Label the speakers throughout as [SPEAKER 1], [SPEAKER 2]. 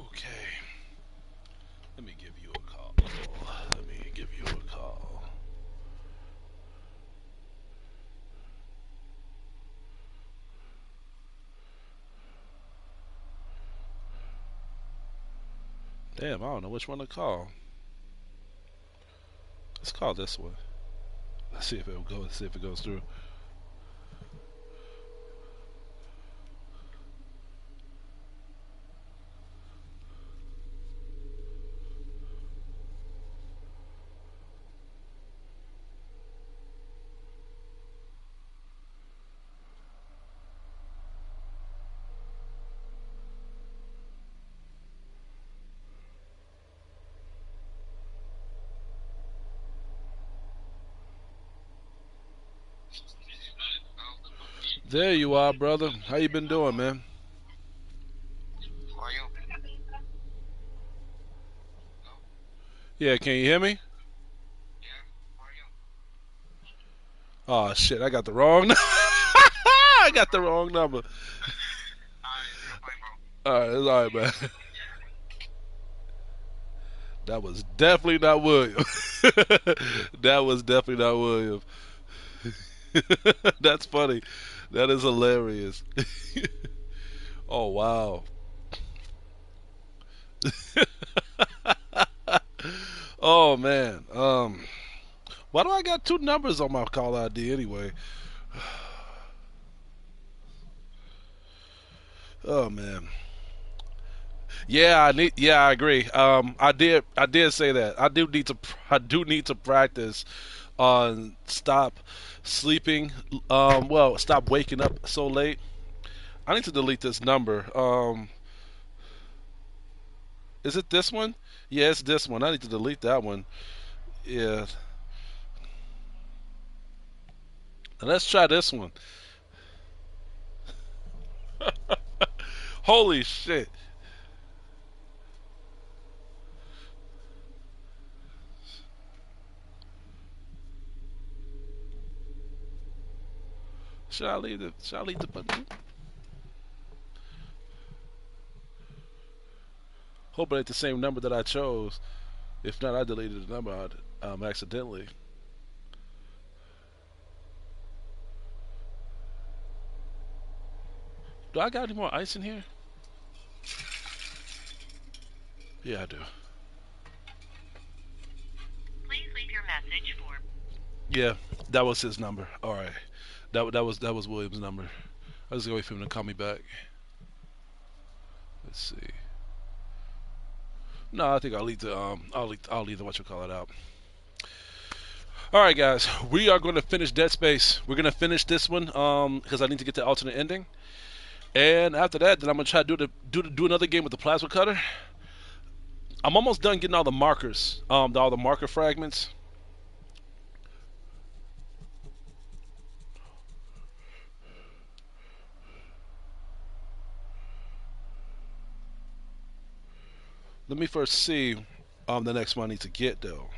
[SPEAKER 1] Okay. Let me give you a call. Let me give you a call. Damn, I don't know which one to call. Let's call this one. Let's see if it'll go. Let's see if it goes through. There you are, brother. How you been doing, man?
[SPEAKER 2] How are you?
[SPEAKER 1] Yeah, can you hear me?
[SPEAKER 2] Yeah, how are you?
[SPEAKER 1] Oh shit, I got the wrong. I got the wrong number.
[SPEAKER 2] You're fine, bro.
[SPEAKER 1] All right, it's all right, man. That was definitely not William. That was definitely not William. That's funny. That is hilarious. Oh wow. Oh man. Why do I got two numbers on my call ID anyway? Oh man. Yeah, I need. Yeah, I agree. I did say that. I do need to practice on stop sleeping. Well, stop waking up so late. I need to delete this number. Is it this one? Yeah, it's this one. I need to delete that one. Yeah. Now let's try this one. Holy shit. Should I leave the button? Hope it ain't the same number that I chose. If not, I deleted the number accidentally. Do I got any more ice in here? Yeah, I do.
[SPEAKER 2] Please leave your message for.
[SPEAKER 1] Yeah, that was his number. All right, that was William's number. I was gonna wait for him to call me back. Let's see. No, I think I'll leave the what you call it out. All right, guys, we are going to finish Dead Space. We're going to finish this one because I need to get the alternate ending, and after that, then I'm going to try to do another game with the plasma cutter. I'm almost done getting all the markers, all the marker fragments. Let me first see the next one I need to get though.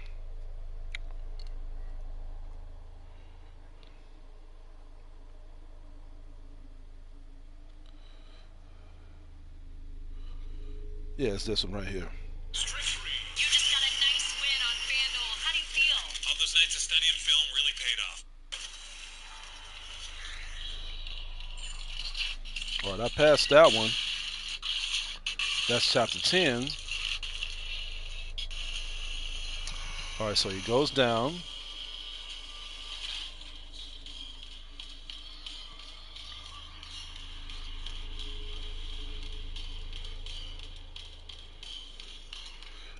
[SPEAKER 1] Yeah, it's this one right here.
[SPEAKER 2] You just got a nice win on FanDuel. How do you feel?
[SPEAKER 3] All those nights of studying film really paid off.
[SPEAKER 1] All right, I passed that one. That's chapter 10. All right, so he goes down.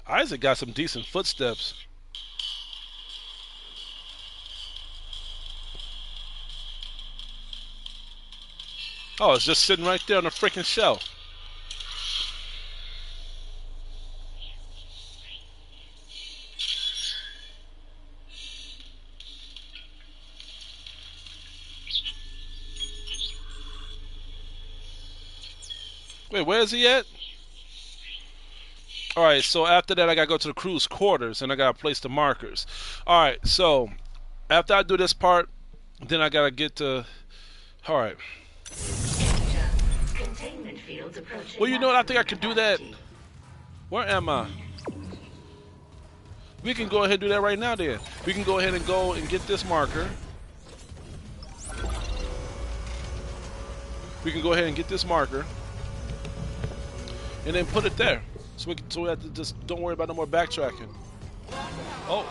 [SPEAKER 1] Isaac got some decent footsteps. Oh, it's just sitting right there on the freaking shelf. Wait, where is he at? All right, so after that, I gotta go to the crew's quarters and I gotta place the markers. All right, so after I do this part, then I gotta get to. All right.
[SPEAKER 4] Containment fields approaching
[SPEAKER 1] Well, you know what? I think I
[SPEAKER 4] maximum
[SPEAKER 1] could do that.
[SPEAKER 4] capacity.
[SPEAKER 1] Where am I? We can go ahead and do that right now then. We can go ahead and go and get this marker. We can go ahead and get this marker. And then put it there. So we have to just don't worry about no more backtracking. Oh.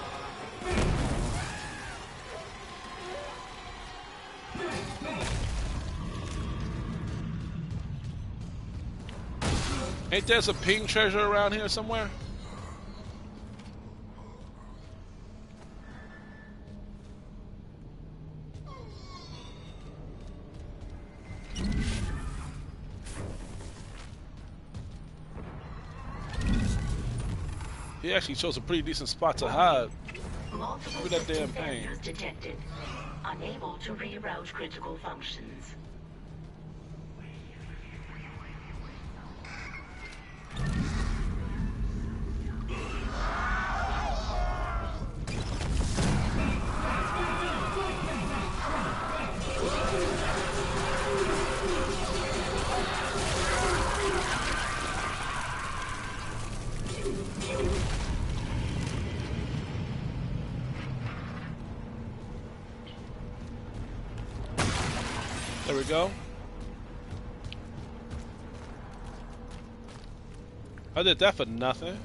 [SPEAKER 1] Ain't there some pink treasure around here somewhere? He actually chose a pretty decent spot to hide.
[SPEAKER 4] Multiple
[SPEAKER 1] Look at that damn
[SPEAKER 4] system
[SPEAKER 1] pain.
[SPEAKER 4] failures detected. Unable to reroute critical functions.
[SPEAKER 1] There we go. I did that for nothing.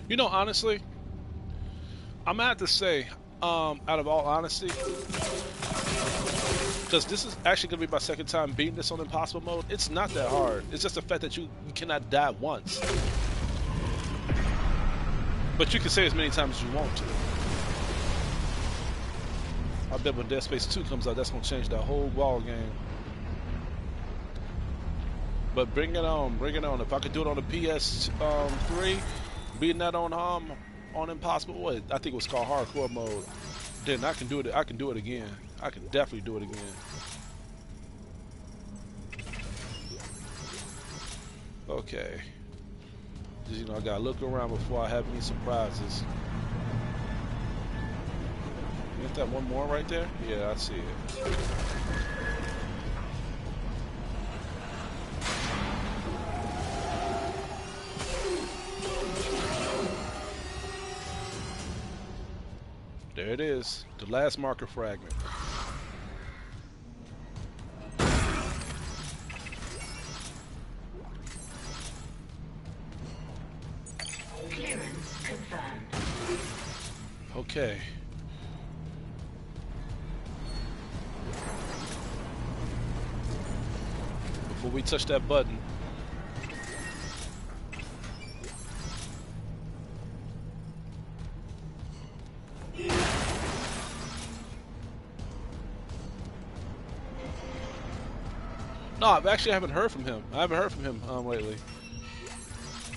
[SPEAKER 1] You know, honestly, I'm gonna have to say, out of all honesty, because this is actually gonna be my second time beating this on impossible mode. It's not that hard. It's just the fact that you cannot die once. But you can say as many times as you want to. I bet when Dead Space 2 comes out, that's going to change that whole ball game. But bring it on, bring it on. If I could do it on the PS3, beating that on Impossible, what I think it was called Hardcore mode, then I can do it. I can do it again. I can definitely do it again. Okay. Just, you know, I gotta look around before I have any surprises. Ain't that one more right there? Yeah, I see it. There it is, the last marker fragment.
[SPEAKER 4] Clearance confirmed.
[SPEAKER 1] Okay. Before we touch that button. No, I haven't heard from him. I haven't heard from him lately.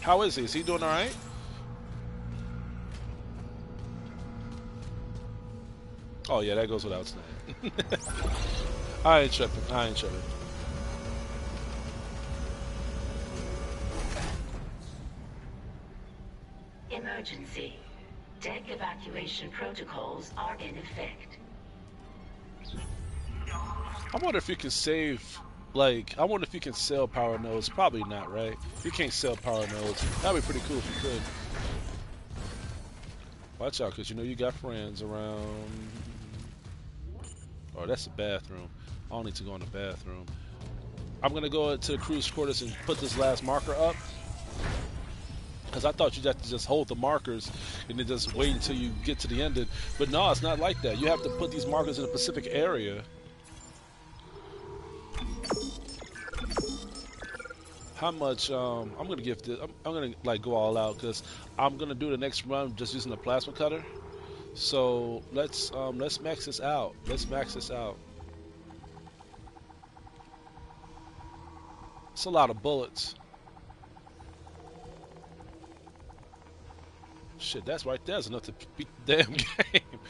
[SPEAKER 1] How is he? Is he doing all right? Oh yeah, that goes without saying. I ain't tripping. I ain't tripping.
[SPEAKER 4] Emergency. Deck evacuation protocols are in effect.
[SPEAKER 1] I wonder if you can save, like, I wonder if you can sell power nodes. Probably not, right? You can't sell power nodes. That'd be pretty cool if you could. Watch out, because you know you got friends around. Oh, that's the bathroom. I don't need to go in the bathroom. I'm going to go to the crew's quarters and put this last marker up. Because I thought you'd have to just hold the markers and then just wait until you get to the end. But no, it's not like that. You have to put these markers in a specific area. How much? I'm gonna give this. I'm gonna like go all out because I'm gonna do the next run just using the plasma cutter. So let's max this out. Let's max this out. It's a lot of bullets. Shit, that's right there's enough to beat the damn game.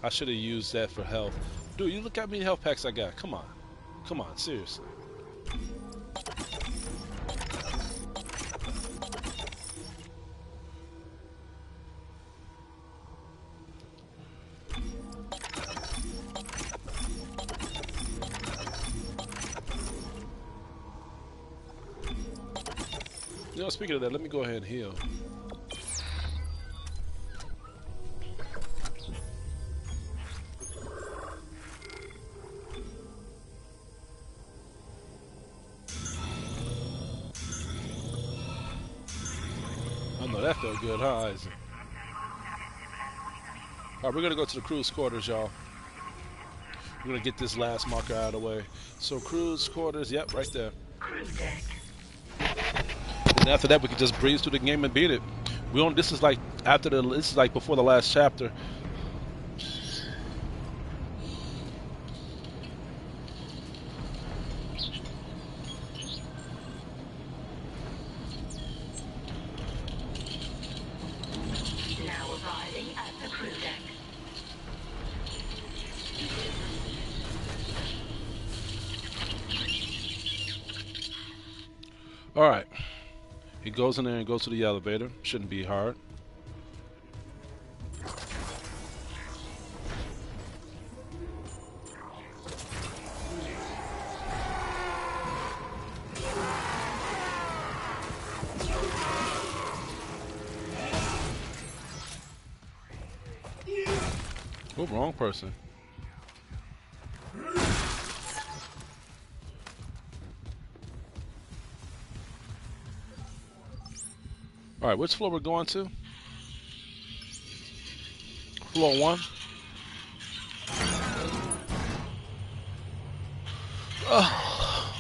[SPEAKER 1] I should have used that for health. Dude, you look how many health packs I got. Come on. Come on, seriously. You know, speaking of that, let me go ahead and heal. I know that felt good, huh, Isaac? All right, we're gonna go to the crew's quarters, y'all. We're gonna get this last marker out of the way. So crew's quarters, yep, right there.
[SPEAKER 4] Crew deck.
[SPEAKER 1] And after that, we can just breeze through the game and beat it. We don't. This is like after the. This is like before the last chapter.
[SPEAKER 4] Now arriving at the crew deck.
[SPEAKER 1] All right. He goes in there and goes to the elevator. Shouldn't be hard. Oh, wrong person. All right, which floor we're going to? Floor 1. Oh.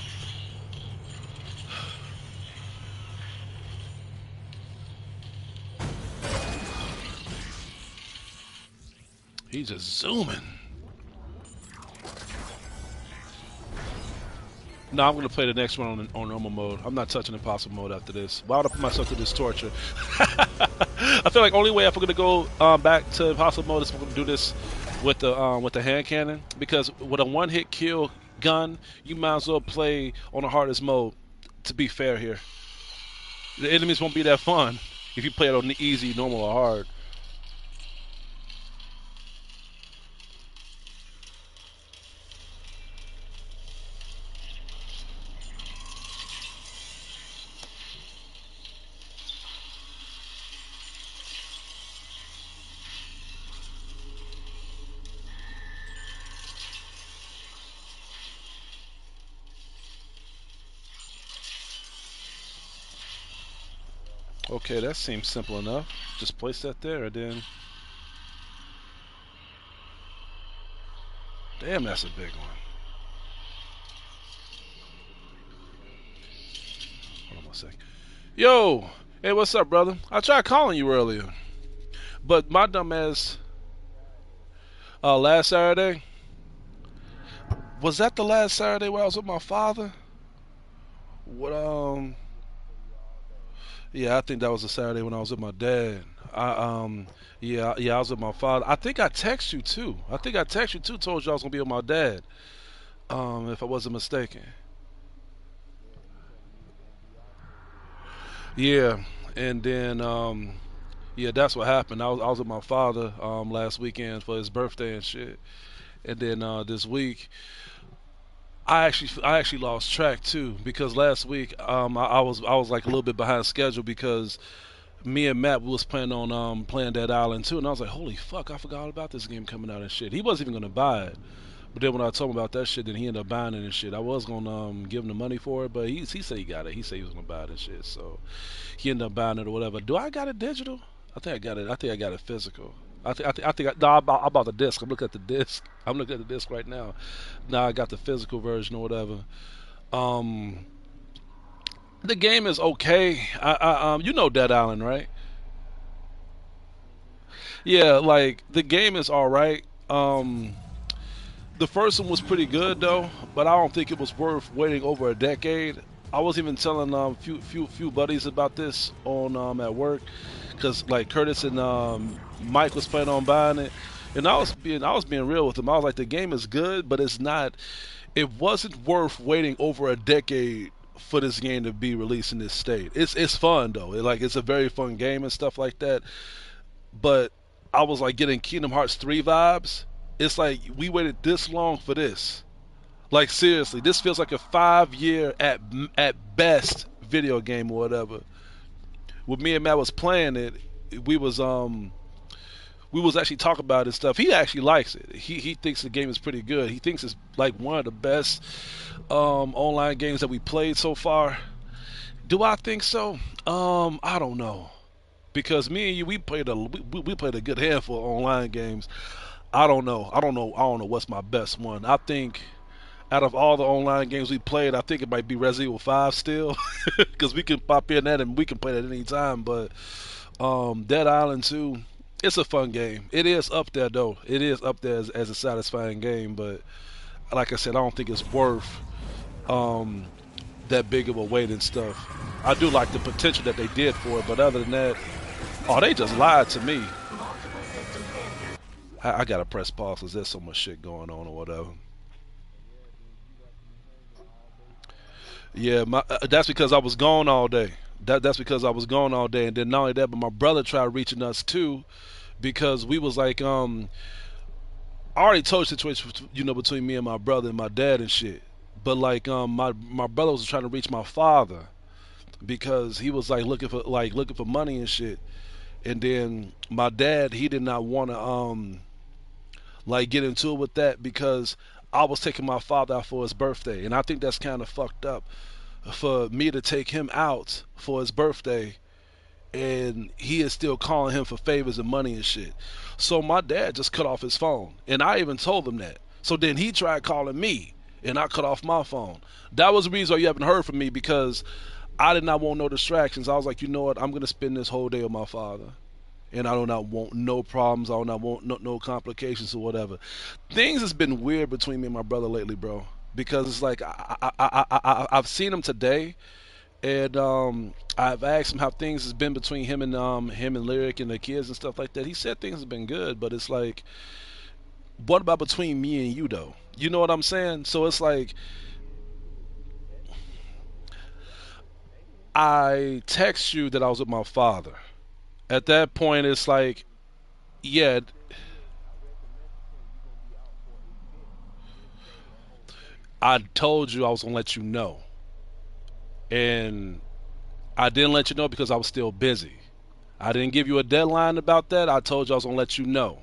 [SPEAKER 1] He's just zooming. No, I'm gonna play the next one on normal mode. I'm not touching impossible mode after this. Why would I put myself through this torture? I feel like only way if I'm gonna go back to impossible mode is if I'm gonna do this with the hand cannon, because with a one-hit kill gun, you might as well play on the hardest mode. To be fair here, the enemies won't be that fun if you play it on the easy, normal, or hard. Okay, that seems simple enough. Just place that there and then... Damn, that's a big one. Hold on one sec. Yo! Hey, what's up, brother? I tried calling you earlier. But my dumb ass... last Saturday... Was that the last Saturday where I was with my father? What, Yeah, I think that was the Saturday when I was with my dad. Yeah, I was with my father. I think I texted you too. Told you I was gonna be with my dad. If I wasn't mistaken. Yeah, and then yeah, that's what happened. I was with my father last weekend for his birthday and shit. And then this week, I actually lost track too, because last week I was like a little bit behind schedule because me and Matt was planning on playing Dead Island too, and I was like, holy fuck, I forgot all about this game coming out and shit. He wasn't even gonna buy it, but then when I told him about that shit, then he ended up buying it and shit. I was gonna give him the money for it, but he said he got it. He said he was gonna buy it and shit, so he ended up buying it or whatever. Do I got it digital? I think I got it. I think I got it physical. No, I bought the disc. I'm looking at the disc. I'm looking at the disc right now. Now I got the physical version or whatever. Um, the game is okay. You know Dead Island, right? Yeah, like the game is all right. The first one was pretty good though, but I don't think it was worth waiting over a decade. I was even telling few buddies about this on at work, because like Curtis and Mike was planning on buying it, and I was being real with them. I was like, the game is good, but it's not. It wasn't worth waiting over a decade for this game to be released in this state. It's fun though. It's a very fun game and stuff like that. But I was like getting Kingdom Hearts 3 vibes. It's like we waited this long for this. Like seriously, this feels like a 5 year at best video game or whatever. when me and Matt was playing it, we was we was actually talking about it and stuff. He actually likes it. He thinks the game is pretty good. He thinks it's like one of the best online games that we played so far. Do I think so? I don't know, because me and you, we played a good handful of online games. I don't know. I don't know what's my best one. I think out of all the online games we played, I think it might be Resident Evil 5 still, because we can pop in that and we can play that any time. But Dead Island 2, it's a fun game. It is up there though. It is up there as a satisfying game. But like I said, I don't think it's worth um, that big of a weight and stuff. I do like the potential that they did for it, but other than that, oh, they just lied to me.
[SPEAKER 4] Multiple system failure.
[SPEAKER 1] I gotta press pause because there's so much shit going on or whatever. Yeah, that's because I was gone all day. That's because I was gone all day, and then not only that, but my brother tried reaching us too, because we was like, I already told you the situation, between me and my brother and my dad and shit. But like, my brother was trying to reach my father because he was like looking for money and shit. And then my dad, he did not want to like get into it with that because I was taking my father out for his birthday, and I think that's kind of fucked up for me to take him out for his birthday, and he is still calling him for favors and money and shit. So my dad just cut off his phone, and I even told him that. So then he tried calling me, and I cut off my phone. That was the reason why you haven't heard from me, because I did not want no distractions. I was like, you know what? I'm gonna spend this whole day with my father, and I do not want no problems. I do not want no complications or whatever. Things has been weird between me and my brother lately, bro. Because it's like I've seen him today, and I've asked him how things has been between him and Lyric and the kids and stuff like that. He said things have been good, but it's like, what about between me and you though? You know what I'm saying? So it's like I text you that I was with my father. At that point, it's like, yeah, I told you I was gonna let you know, and I didn't let you know because I was still busy. I didn't give you a deadline about that. I told you I was gonna let you know.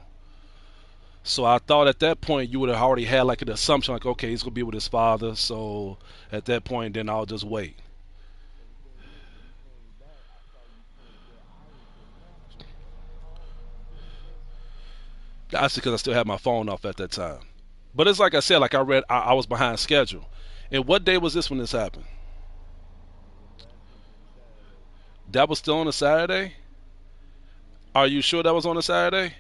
[SPEAKER 1] So I thought at that point you would have already had like an assumption, like, okay, he's gonna be with his father. So at that point, then I'll just wait. That's because I still had my phone off at that time. But it's like I said, like I was behind schedule. And what day was this when this happened? That was still on a Saturday? Are you sure that was on a Saturday?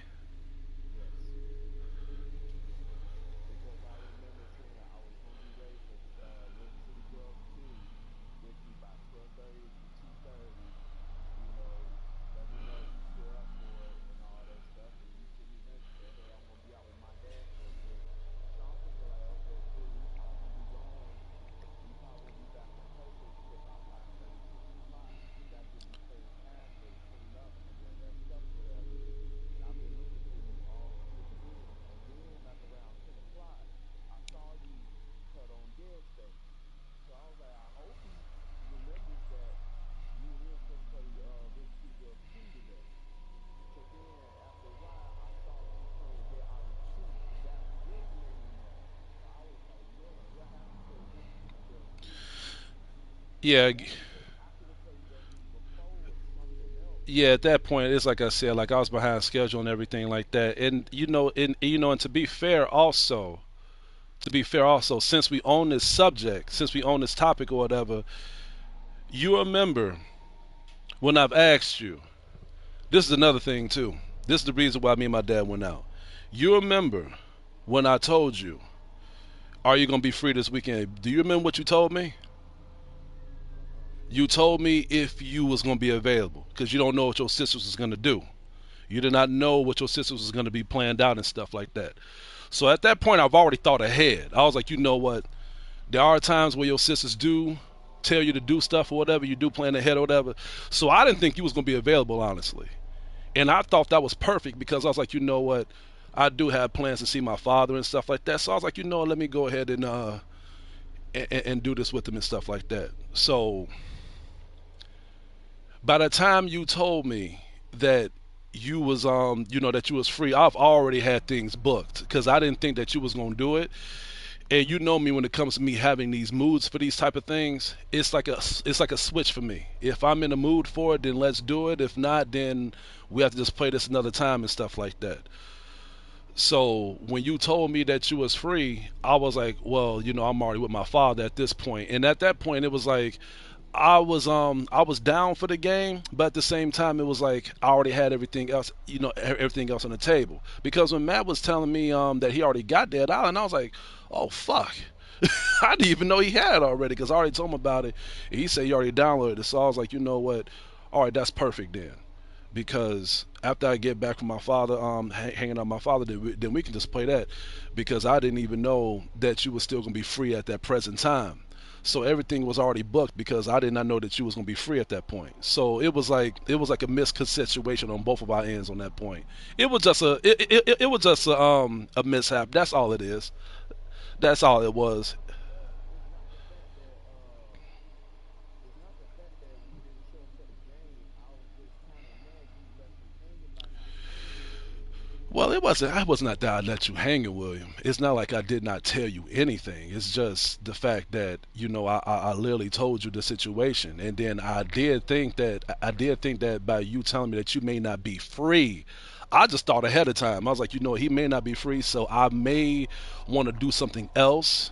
[SPEAKER 1] Yeah, yeah. At that point, it's like I said, like I was behind schedule and everything like that. And and to be fair, also, since we own this subject, since we own this topic or whatever, you remember when I've asked you. This is another thing too. This is the reason why me and my dad went out. You remember when I told you, "Are you gonna be free this weekend?" Do you remember what you told me? You told me if you was gonna be available because you don't know what your sisters was gonna do. You did not know what your sisters was gonna be planned out and stuff like that. So at that point, I've already thought ahead. I was like, you know what? There are times where your sisters do tell you to do stuff or whatever. You do plan ahead or whatever. So I didn't think you was gonna be available, honestly. And I thought that was perfect because I was like, you know what? I do have plans to see my father and stuff like that. So I was like, you know what? Let me go ahead and do this with him and stuff like that. So, By the time you told me that you was that you was free, I've already had things booked because I didn't think that you was gonna do it. And you know me when it comes to me having these moods for these type of things, it's like a switch for me. If I'm in the mood for it, then let's do it. If not, then we have to just play this another time and stuff like that. So when you told me that you was free, I was like, well, I'm already with my father at this point. And at that point, it was like I was down for the game, but at the same time, it was like I already had everything else, everything else on the table. Because when Matt was telling me that he already got Dead Island, I was like, oh fuck. I didn't even know he had it already because I already told him about it. And he said he already downloaded it. So I was like, you know what? All right, that's perfect then. Because after I get back from my father, hanging out with my father, then we can just play that. Because I didn't even know that you were still gonna be free at that present time. So everything was already booked because I did not know that you was gonna be free at that point. So it was like a miscon situation on both of our ends on that point. It was just a mishap. That's all it is. That's all it was. Well, it wasn't. I was not that I let you hanging, William. It's not like I did not tell you anything. It's just the fact that I literally told you the situation, and then I did think that by you telling me that you may not be free, I just thought ahead of time. I was like, he may not be free, so I may want to do something else.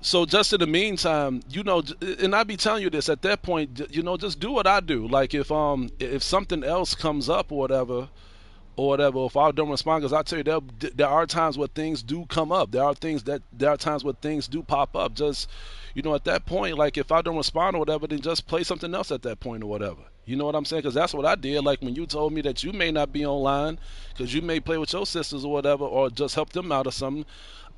[SPEAKER 1] So just in the meantime, and I be telling you this at that point, just do what I do. Like if something else comes up or whatever, if I don't respond, because I tell you there are times where things do come up. There are times where things do pop up. Just at that point, like if I don't respond or whatever, then just play something else at that point or whatever. You know what I'm saying? Because that's what I did. Like when you told me that you may not be online because you may play with your sisters or whatever, or just help them out or something.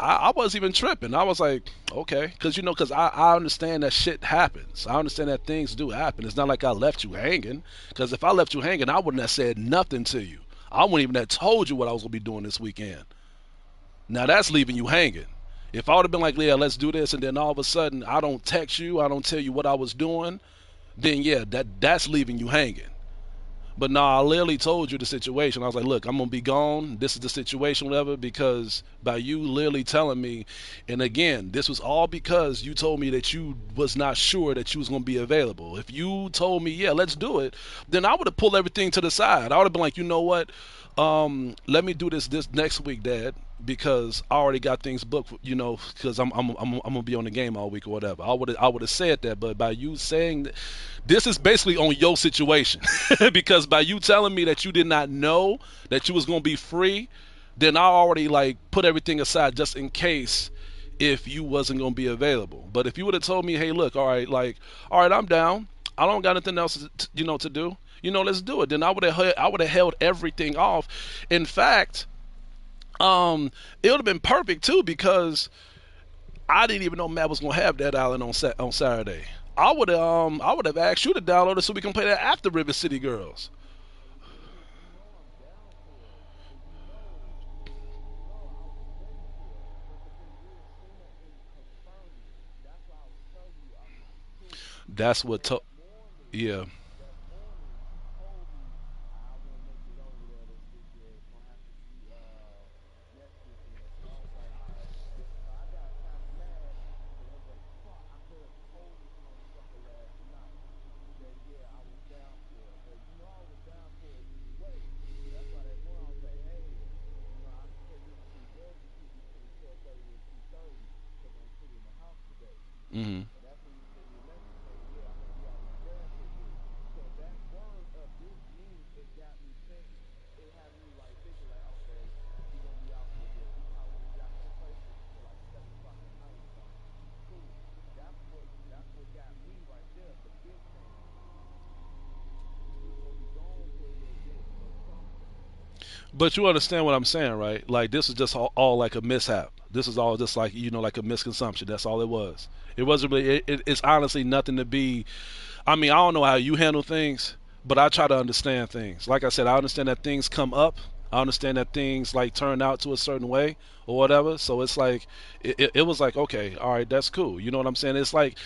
[SPEAKER 1] I wasn't even tripping. I was like, okay, because I understand that shit happens. I understand that things do happen. It's not like I left you hanging. Because if I left you hanging, I wouldn't have said nothing to you. I wouldn't even have told you what I was gonna be doing this weekend. Now that's leaving you hanging. If I would have been like, yeah, let's do this, and then all of a sudden I don't text you, I don't tell you what I was doing, then yeah, that's leaving you hanging. But no, I literally told you the situation. I was like, look, I'm gonna be gone. This is the situation, whatever, because by you literally telling me, and again, this was all because you told me that you was not sure that you was gonna be available. If you told me, yeah, let's do it, then I would have pulled everything to the side. I would have been like, you know what? Let me do this next week, Dad, because I already got things booked. Because I'm gonna be on the game all week or whatever. I would have said that, but by you saying that, this is basically on your situation, because by you telling me that you did not know that you was gonna be free, then I already like put everything aside just in case if you wasn't gonna be available. But if you would have told me, hey, look, all right, I'm down. I don't got nothing else to do. Let's do it. Then I would have held everything off. In fact, it would have been perfect too because I didn't even know Matt was gonna have that island on Saturday. I would have asked you to download it so we can play that after River City Girls. That's what. Yeah. Hmm. But you understand what I'm saying, right? Like this is just all like a mishap. This is all just like like a misconsumption. That's all it was. It wasn't really. It's honestly nothing to be. I mean, I don't know how you handle things, but I try to understand things. Like I said, I understand that things come up. I understand that things like turn out to a certain way or whatever. So it's like it was like okay, all right, that's cool. You know what I'm saying? It's like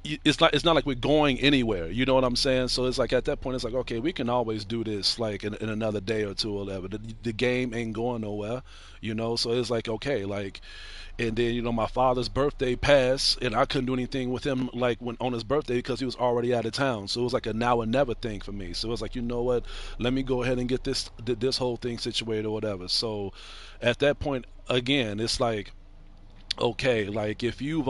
[SPEAKER 1] it's not like we're going anywhere. You know what I'm saying? So it's like at that point, it's like okay, we can always do this like in another day or two or whatever. The game ain't going nowhere, you know. So it's like okay, like, and then my father's birthday passed, and I couldn't do anything with him like when on his birthday because he was already out of town. So it was like a now or never thing for me. So it was like what, let me go ahead and get this whole thing situated or whatever. So at that point, again, it's like okay, like if you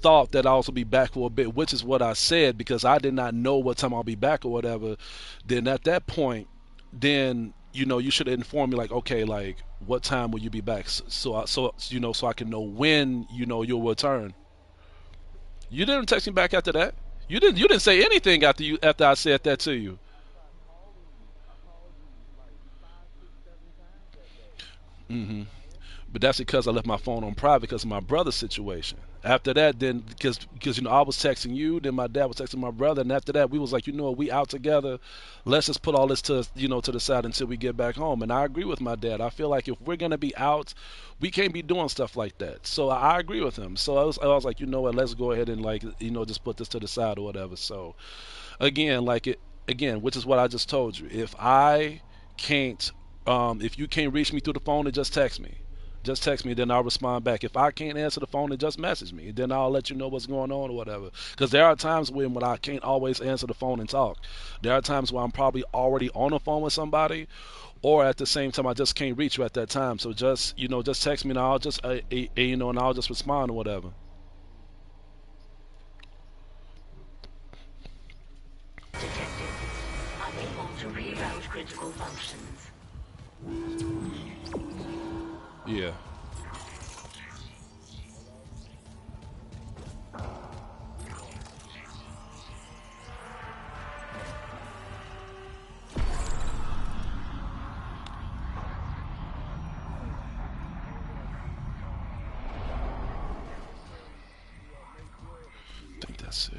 [SPEAKER 1] thought that I'll also be back for a bit, which is what I said because I did not know what time I'll be back or whatever, then at that point, then you should have informed me like, okay, like what time will you be back, so I can know when you'll return. You didn't text me back after that. You didn't say anything after I said that to you. Hmm. But that's because I left my phone on private because of my brother's situation. After that, then because I was texting you, then my dad was texting my brother, and after that we was like, what, we out together. Let's just put all this to the side until we get back home. And I agree with my dad. I feel like if we're gonna be out, we can't be doing stuff like that. So I agree with him. So I was like, what, let's go ahead and like just put this to the side or whatever. So again, like it again, which is what I just told you. Can't, if you can't reach me through the phone, then just text me. Just text me, then I'll respond back. If I can't answer the phone, then just message me. Then I'll let you know what's going on or whatever. Because there are times when I can't always answer the phone and talk. There are times where I'm probably already on the phone with somebody, or at the same time I just can't reach you at that time. So just text me and I'll just and I'll just respond or whatever.
[SPEAKER 4] Detected. Unable to reroute critical functions.
[SPEAKER 1] Yeah. I think that's it.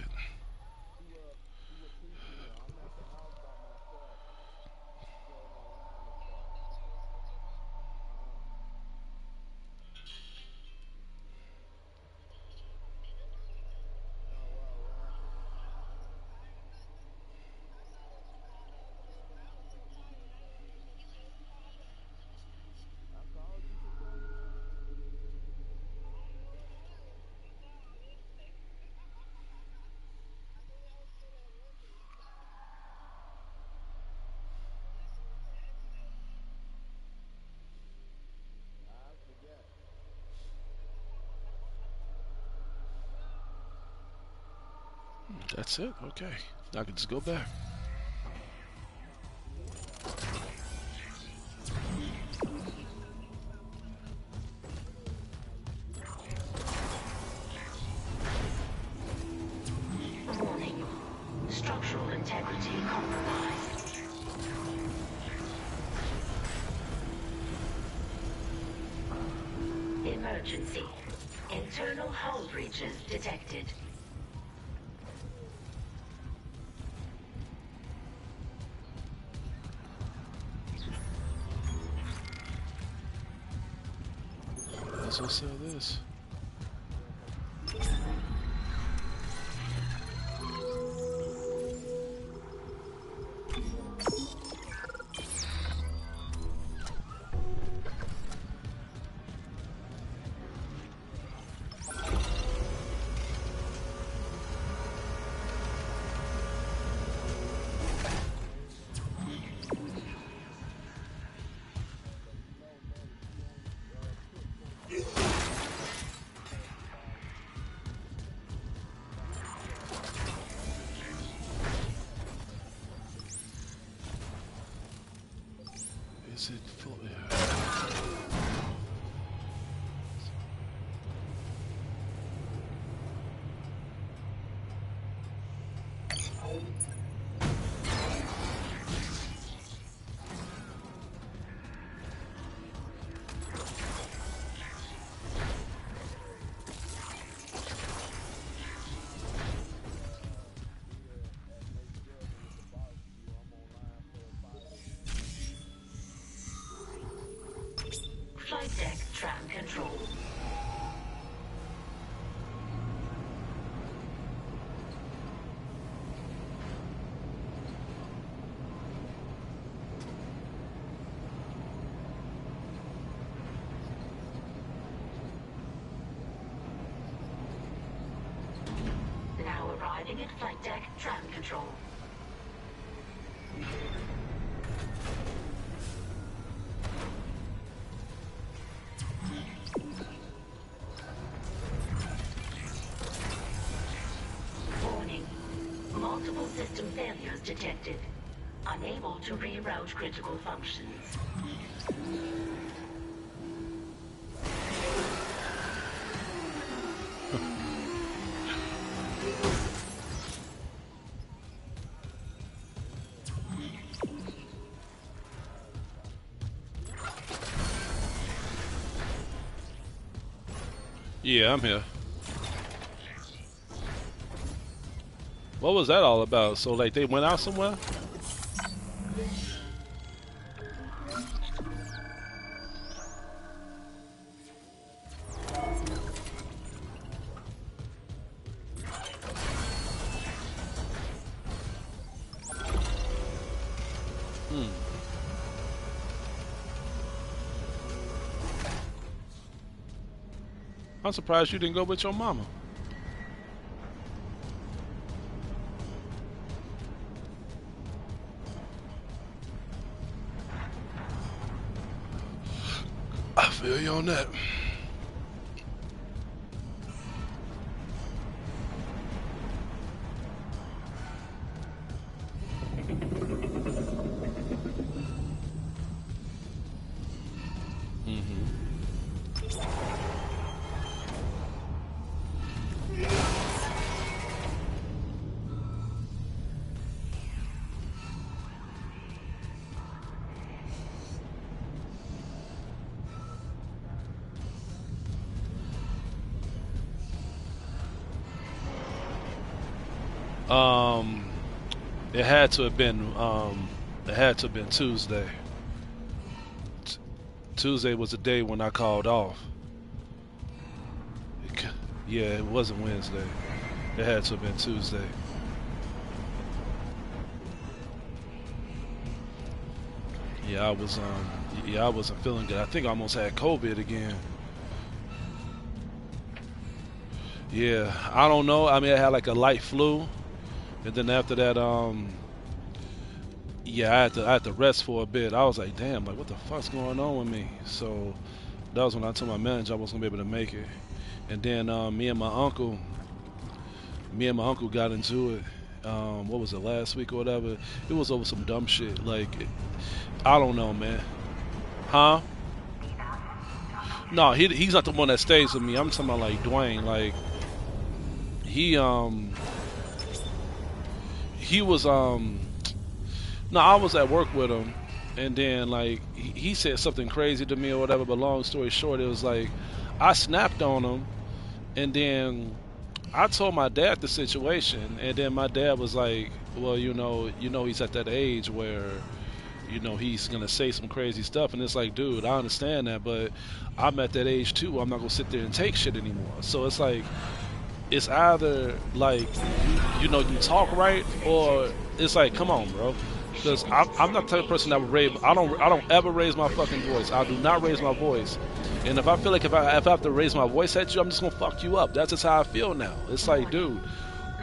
[SPEAKER 1] That's it. Okay. I can just go back.
[SPEAKER 4] Warning. Structural integrity compromised. Emergency. Internal hull breaches detected.
[SPEAKER 1] Let's just sell this.
[SPEAKER 4] Arriving at flight deck tram control. Warning. Multiple system failures detected. Unable to reroute critical functions.
[SPEAKER 1] Yeah, I'm here. What was that all about? So, like, they went out somewhere? I'm surprised you didn't go with your mama. I feel you on that. It had to have been Tuesday. Tuesday was the day when I called off. Yeah, it wasn't Wednesday. It had to have been Tuesday. Yeah, I wasn't feeling good. I think I almost had COVID again. Yeah, I don't know. I mean, I had like a light flu, and then after that, yeah, I had to rest for a bit. I was like, damn, like what the fuck's going on with me? So that was when I told my manager I wasn't gonna be able to make it. And then me and my uncle got into it. What was it, last week or whatever? It was over some dumb shit. Like, I don't know, man. Huh? No, he's not the one that stays with me. I'm talking about like Dwayne. Like, he was no, I was at work with him, and then like he said something crazy to me or whatever. But long story short, it was like I snapped on him, and then I told my dad the situation, and then my dad was like, "Well, you know, he's at that age where, you know, he's gonna say some crazy stuff." And it's like, dude, I understand that, but I'm at that age too. I'm not gonna sit there and take shit anymore. So it's like, it's either like you talk right, or it's like, come on, bro. Because I'm not the type of person that would raise. I don't ever raise my fucking voice. I do not raise my voice. And if I feel like if I have to raise my voice at you, I'm just gonna fuck you up. That's just how I feel now. It's like, dude,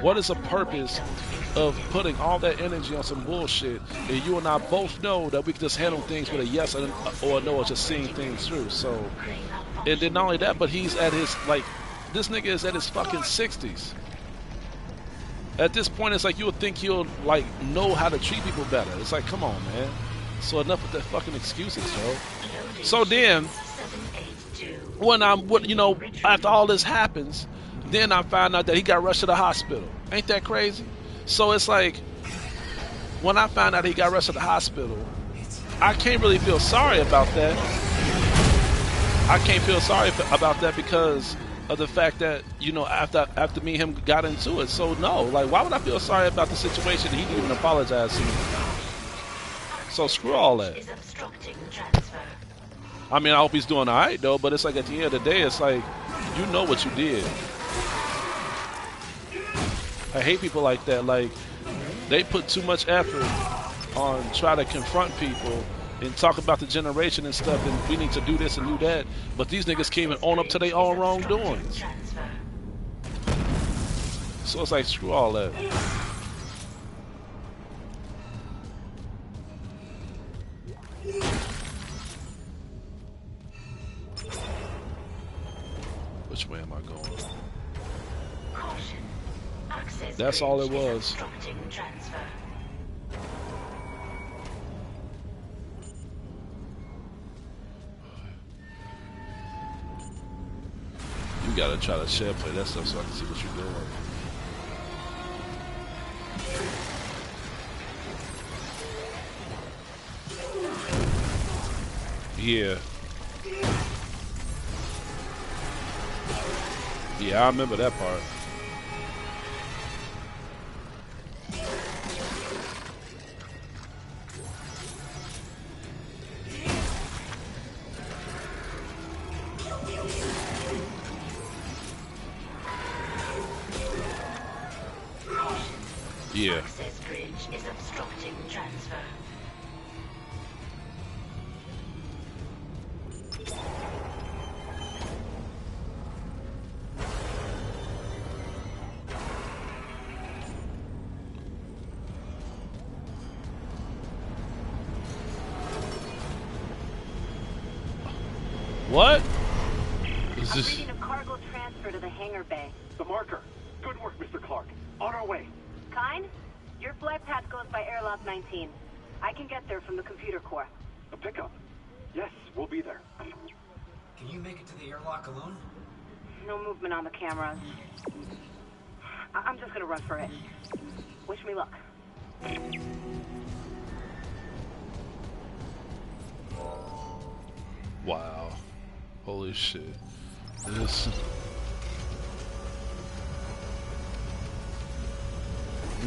[SPEAKER 1] what is the purpose of putting all that energy on some bullshit? And you and I both know that we can just handle things with a yes or a no, or just seeing things through. So, and then not only that, but he's at his like, this nigga is at his fucking 60s. At this point, it's like you would think he'll like know how to treat people better. It's like, come on, man. So enough with that fucking excuses, yo. So then, when after all this happens, then I find out that he got rushed to the hospital. Ain't that crazy? So it's like, when I find out he got rushed to the hospital, I can't really feel sorry about that. I can't feel sorry about that because of the fact that, after me and him got into it. So no, like, why would I feel sorry about the situation? He didn't even apologize to me. So screw all that. I mean, I hope he's doing all right though. But it's like, at the end of the day, it's like, you know what you did. I hate people like that. Like, they put too much effort on trying to confront people and talk about the generation and stuff, and we need to do this and do that. But these niggas can't even own up to their own wrongdoings. So it's like, screw all that. Which way am I going?
[SPEAKER 4] Caution. Access
[SPEAKER 1] That's all it
[SPEAKER 4] bridge is
[SPEAKER 1] was.
[SPEAKER 4] obstructing transfer.
[SPEAKER 1] You gotta try to share play that stuff so I can see what you're doing. Yeah. Yeah, I remember that part. Yeah.
[SPEAKER 4] Access bridge is obstructing transfer.
[SPEAKER 1] What? Is
[SPEAKER 5] I'm
[SPEAKER 1] this?
[SPEAKER 5] reading a cargo transfer to the hangar bay.
[SPEAKER 6] The marker. Good work, Mr. Clark. On our way.
[SPEAKER 5] Kind? Your flight path goes by airlock 19. I can get there from the computer core.
[SPEAKER 6] A pickup. Yes, we'll be there.
[SPEAKER 7] Can you make it to the airlock alone?
[SPEAKER 5] No movement on the cameras. I'm just gonna run for it. Wish me luck.
[SPEAKER 1] Wow. Holy shit. This.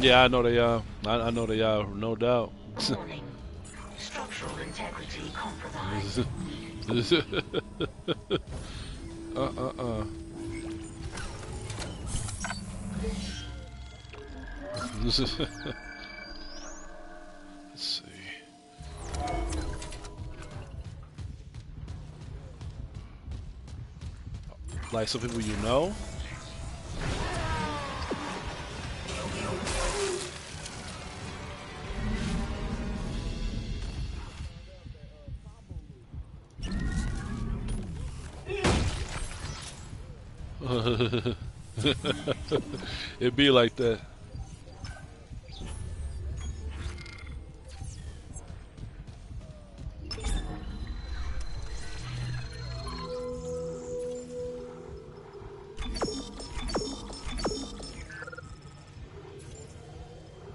[SPEAKER 1] Yeah, I know they are. I know they are, no doubt.
[SPEAKER 4] Warning. Structural integrity compromised.
[SPEAKER 1] Let's see. Like some people you know? It'd be like that.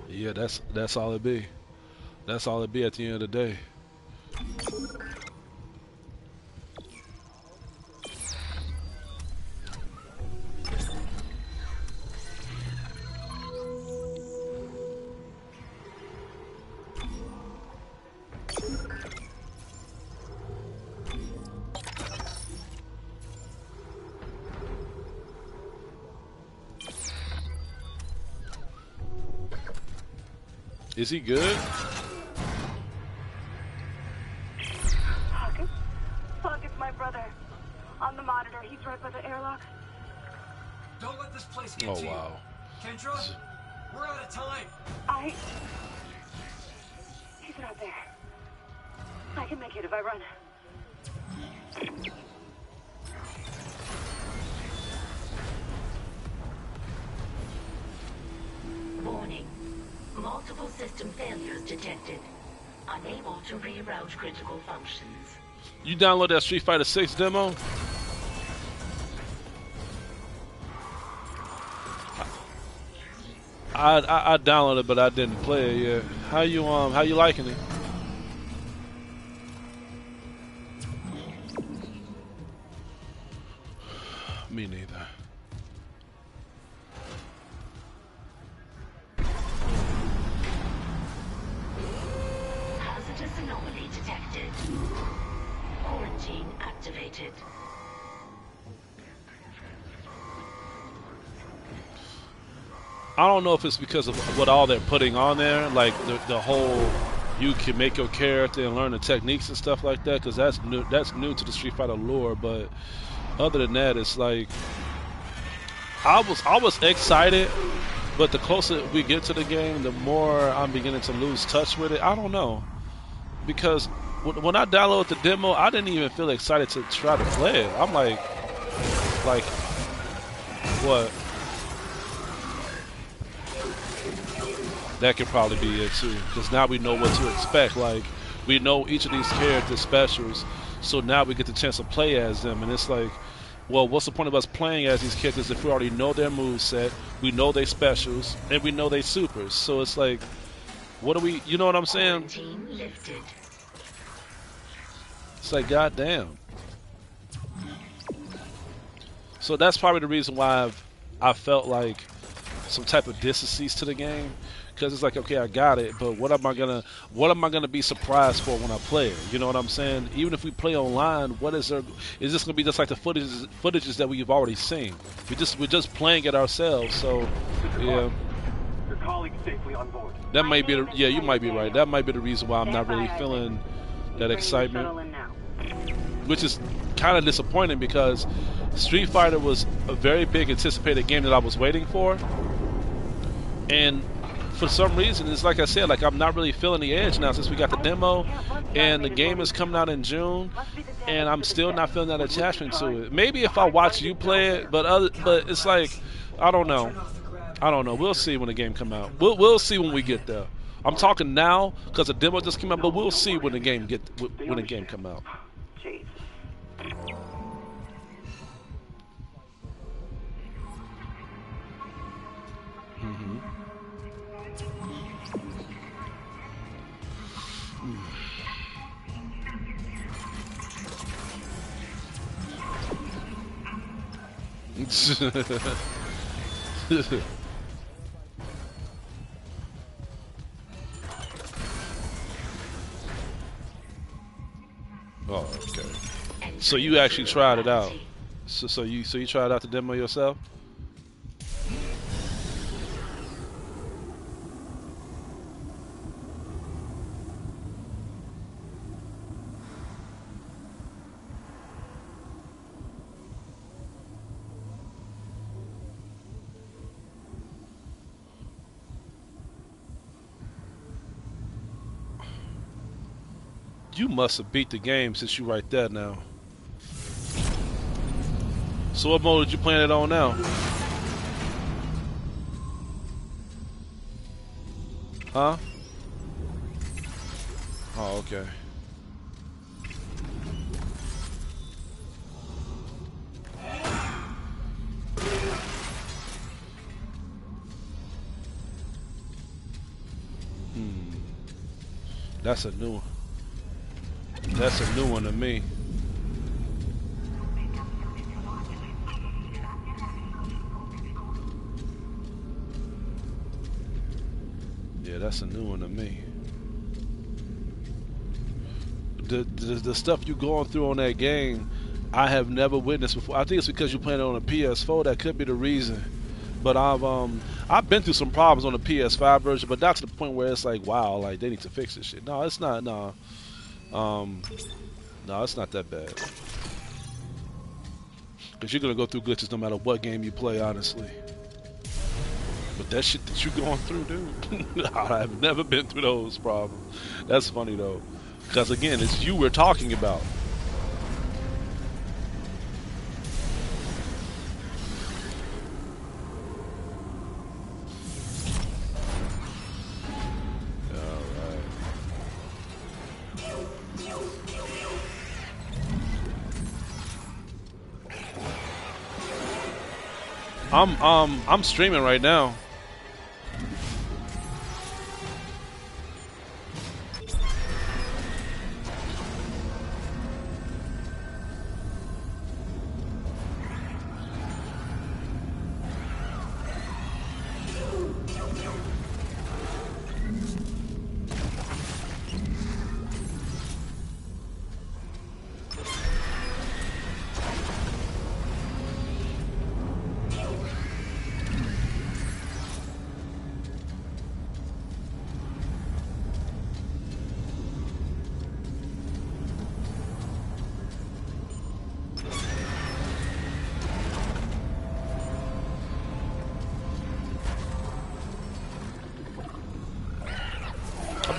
[SPEAKER 1] Yeah, that's all it be. That's all it be at the end of the day. Is he good?
[SPEAKER 5] Hawkins? Hawkins, my brother. On the monitor, he's right by the airlock.
[SPEAKER 7] Don't let this place get
[SPEAKER 1] Oh
[SPEAKER 7] to you.
[SPEAKER 1] wow.
[SPEAKER 7] Kendra, we're out of time.
[SPEAKER 5] He's not there. I can make it if I run.
[SPEAKER 4] Warning. Multiple system failures detected. Unable to reroute critical functions.
[SPEAKER 1] You download that Street Fighter 6 demo? I downloaded it, but I didn't play it yet. How you liking it? Me neither.
[SPEAKER 4] Hazardous anomaly detected. Quarantine activated.
[SPEAKER 1] I don't know if it's because of what all they're putting on there, like the whole you can make your character and learn the techniques and stuff like that, because that's new to the Street Fighter lore. But other than that, it's like I was excited, but the closer we get to the game, the more I'm beginning to lose touch with it. I don't know, because when I downloaded the demo, I didn't even feel excited to try to play it. I'm like what? That could probably be it too, because now we know what to expect. Like, we know each of these characters' specials, so now we get the chance to play as them, and it's like, well, what's the point of us playing as these characters if we already know their moveset, we know their specials, and we know they supers? So it's like, what do we? You know what I'm saying?
[SPEAKER 4] Quarantine lifted.
[SPEAKER 1] It's like, goddamn. So that's probably the reason why I felt like some type of distance to the game, because it's like, okay, I got it, but what am I gonna be surprised for when I play it? You know what I'm saying? Even if we play online, what is there? Is this gonna be just like the footages that we've already seen? We're just playing it ourselves. So
[SPEAKER 6] Mr.
[SPEAKER 1] yeah,
[SPEAKER 6] Clark, your colleague's safely on board.
[SPEAKER 1] that might be yeah, you might be right. That might be the reason why I'm not really feeling that excitement,
[SPEAKER 5] Shuttle in now.
[SPEAKER 1] which is kind of disappointing because Street Fighter was a very big anticipated game that I was waiting for, and for some reason, it's like I said, like I'm not really feeling the edge now since we got the demo, and the game is coming out in June, and I'm still not feeling that attachment to it. Maybe if I watch you play it, but it's like, I don't know. We'll see when the game come out. We'll see when we get there. I'm talking now because the demo just came out, but we'll see when the game come out.
[SPEAKER 5] Jeez.
[SPEAKER 1] Oh, okay. So you actually tried it out. So you tried out the demo yourself? You must have beat the game since you right there now. So what mode are you playing it on now? Huh? Oh, okay. That's a new one. That's a new one to me. Yeah, that's a new one to me. The stuff you going through on that game, I have never witnessed before. I think it's because you're playing it on a PS4. That could be the reason. But I've been through some problems on the PS5 version, but not to the point where it's like, wow, like they need to fix this shit. No, it's not. No. No, it's not that bad. Because you're going to go through glitches no matter what game you play, honestly. But that shit that you're going through, dude, I have never been through those problems. That's funny, though. Because, again, it's you we're talking about. I'm streaming right now.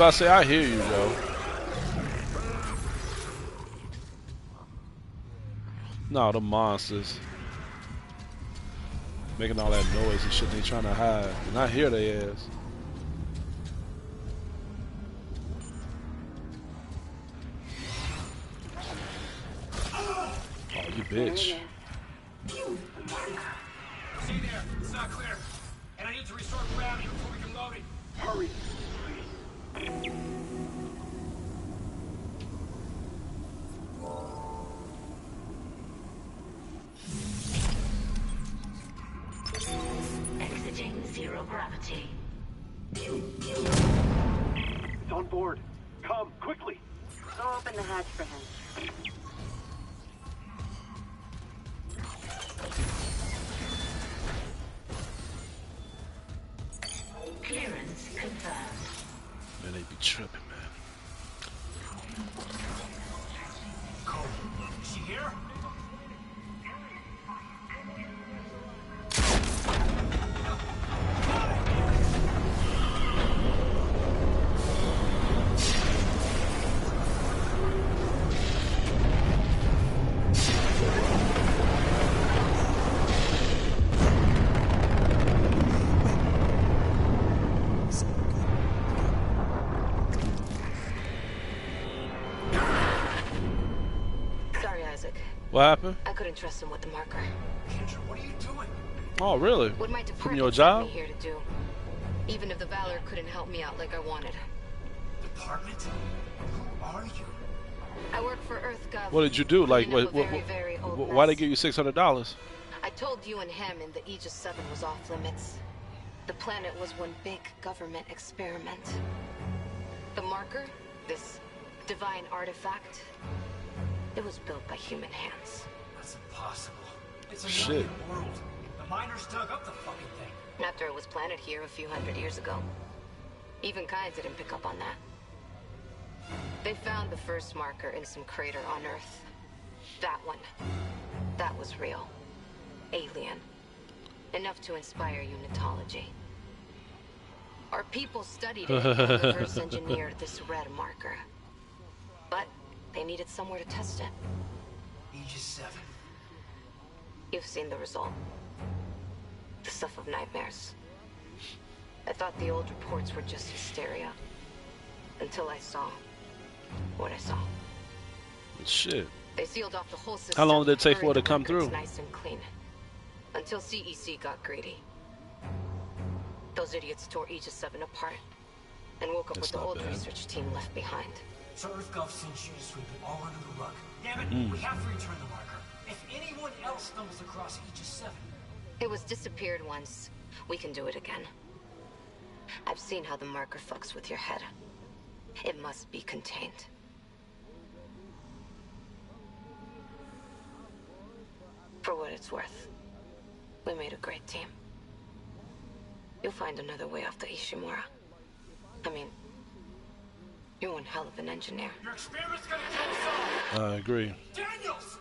[SPEAKER 1] about to say, I hear you, Joe. No, the monsters. Making all that noise and shit they trying to hide. And I hear they ass. Oh, you bitch.
[SPEAKER 7] See there, it's not clear. And I need to restore gravity before we can load it.
[SPEAKER 6] Hurry.
[SPEAKER 4] Exiting zero gravity.
[SPEAKER 6] It's on board. Come, quickly.
[SPEAKER 5] Go open the hatch for him.
[SPEAKER 4] Clearance confirmed.
[SPEAKER 1] Man, they be tripping, man.
[SPEAKER 7] Cole, is she here?
[SPEAKER 8] Sorry, Isaac.
[SPEAKER 1] What happened?
[SPEAKER 8] I couldn't trust him with the marker.
[SPEAKER 7] Kendra, what are you doing?
[SPEAKER 1] Oh, really?
[SPEAKER 8] What my
[SPEAKER 1] From
[SPEAKER 8] department
[SPEAKER 1] your
[SPEAKER 8] sent
[SPEAKER 1] job?
[SPEAKER 8] me here to do. Even if the Valor couldn't help me out like I wanted.
[SPEAKER 7] Department? Who are you?
[SPEAKER 8] I work for Earth Gov.
[SPEAKER 1] What did you do? Like,
[SPEAKER 8] cleaning up
[SPEAKER 1] what,
[SPEAKER 8] a very, very old
[SPEAKER 1] why they
[SPEAKER 8] mess.
[SPEAKER 1] give you $600?
[SPEAKER 8] I told you and Hammond the Aegis 7 was off limits. The planet was one big government experiment. The marker, this divine artifact, it was built by human hands.
[SPEAKER 7] That's impossible. It's a
[SPEAKER 1] Shit.
[SPEAKER 7] alien world. The miners dug up the fucking thing.
[SPEAKER 8] After it was planted here a few hundred years ago. Even Kai didn't pick up on that. They found the first marker in some crater on Earth. That one. That was real. Alien. Enough to inspire unitology. Our people studied it and reverse engineered this red marker. But they needed somewhere to test it.
[SPEAKER 7] Aegis 7.
[SPEAKER 8] You've seen the result. The stuff of nightmares. I thought the old reports were just hysteria. Until I saw what I saw.
[SPEAKER 1] Shit.
[SPEAKER 8] They sealed off the whole system.
[SPEAKER 1] How long did it take for it
[SPEAKER 8] buried
[SPEAKER 1] to
[SPEAKER 8] the
[SPEAKER 1] come
[SPEAKER 8] records
[SPEAKER 1] through?
[SPEAKER 8] Nice and clean. Until CEC got greedy. Those idiots tore Aegis 7 apart. And woke up
[SPEAKER 1] That's
[SPEAKER 8] with the
[SPEAKER 1] not
[SPEAKER 8] old
[SPEAKER 1] bad.
[SPEAKER 8] research team left behind.
[SPEAKER 7] So EarthGov sent you to sweep it all under the rug. Damn it, we have to return the marker. If anyone else stumbles across Aegis 7,
[SPEAKER 8] It was disappeared once. We can do it again. I've seen how the marker fucks with your head. It must be contained. For what it's worth, we made a great team. You'll find another way off the Ishimura. I mean, you're one hell of an engineer.
[SPEAKER 7] your experiment's gonna kill us all!
[SPEAKER 1] I agree.
[SPEAKER 7] Daniels!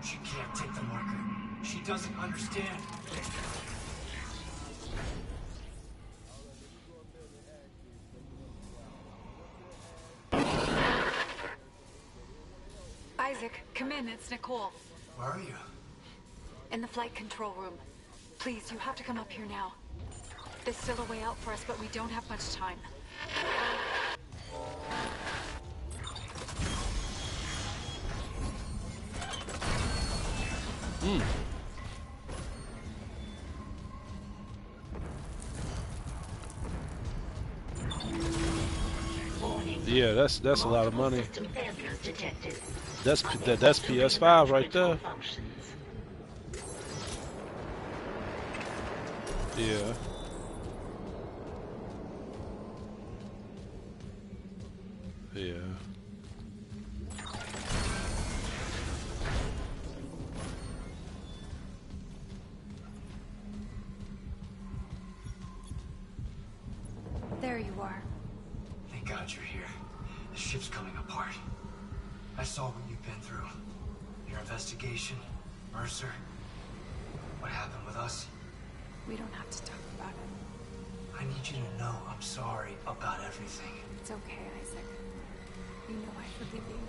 [SPEAKER 7] She can't take the marker. She doesn't understand.
[SPEAKER 9] Isaac, come in. It's Nicole.
[SPEAKER 7] Where are you?
[SPEAKER 9] In the flight control room. Please, you have to come up here now. There's still a way out for us, but we don't have much time.
[SPEAKER 1] Yeah, that's a lot of money.
[SPEAKER 4] System failures detected.
[SPEAKER 1] That's PS5 right there.
[SPEAKER 4] Functions.
[SPEAKER 1] Yeah. Yeah.
[SPEAKER 9] There you are.
[SPEAKER 7] Thank God you're here. The ship's coming apart. I saw what you've been through. Your investigation, Mercer. What happened with us?
[SPEAKER 9] We don't have to talk about it.
[SPEAKER 7] I need you to know I'm sorry about everything.
[SPEAKER 9] It's okay, Isaac. You know I forgive you.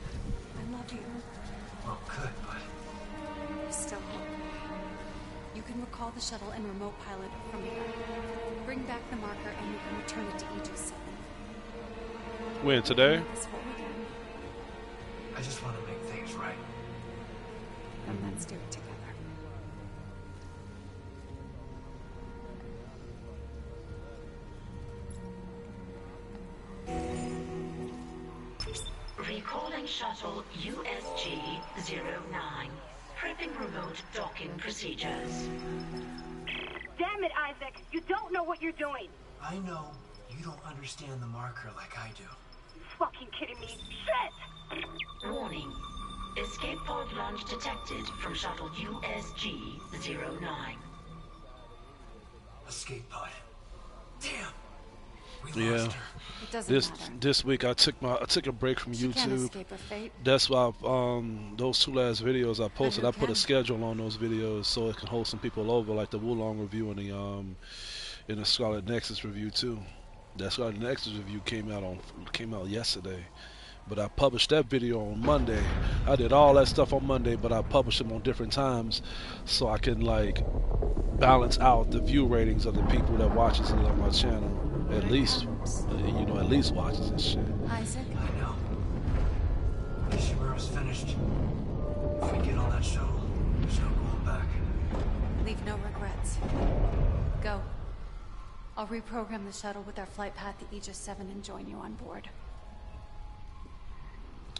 [SPEAKER 9] I love you.
[SPEAKER 7] Well, good, but
[SPEAKER 9] There's still hope. You can recall the shuttle and remote pilot it from here. Bring back the marker and we can return it to Aegis 7.
[SPEAKER 1] When, today?
[SPEAKER 9] Make this what we can,
[SPEAKER 7] I just want to make things right.
[SPEAKER 9] and let's do it together.
[SPEAKER 4] Recalling shuttle USG-09. Prepping remote docking procedures.
[SPEAKER 5] Damn it, Isaac! You don't know what you're doing!
[SPEAKER 7] I know you don't understand the marker like I do.
[SPEAKER 5] You fucking kidding me? Shit!
[SPEAKER 4] Warning. Escape pod launch detected from shuttle USG-09.
[SPEAKER 7] Escape pod. Damn. We
[SPEAKER 1] Yeah.
[SPEAKER 7] lost her.
[SPEAKER 9] It doesn't
[SPEAKER 1] This
[SPEAKER 9] matter.
[SPEAKER 1] this week I took a break from
[SPEAKER 9] She can't
[SPEAKER 1] YouTube.
[SPEAKER 9] escape her fate.
[SPEAKER 1] That's why those two last videos I posted,
[SPEAKER 9] who
[SPEAKER 1] I put a
[SPEAKER 9] can?
[SPEAKER 1] schedule on those videos so it can hold some people over, like the Wulong review and the Scarlet Nexus review too. That Scarlet Nexus review came out yesterday, but I published that video on Monday. I did all that stuff on Monday, but I published them on different times so I can like balance out the view ratings of the people that watches it on my channel. At least watches and shit.
[SPEAKER 9] Isaac,
[SPEAKER 7] I know. Ishimura's finished. If we get on that shuttle, there's no going back.
[SPEAKER 9] leave no regrets. Go. I'll reprogram the shuttle with our flight path to Aegis 7 and join you on board.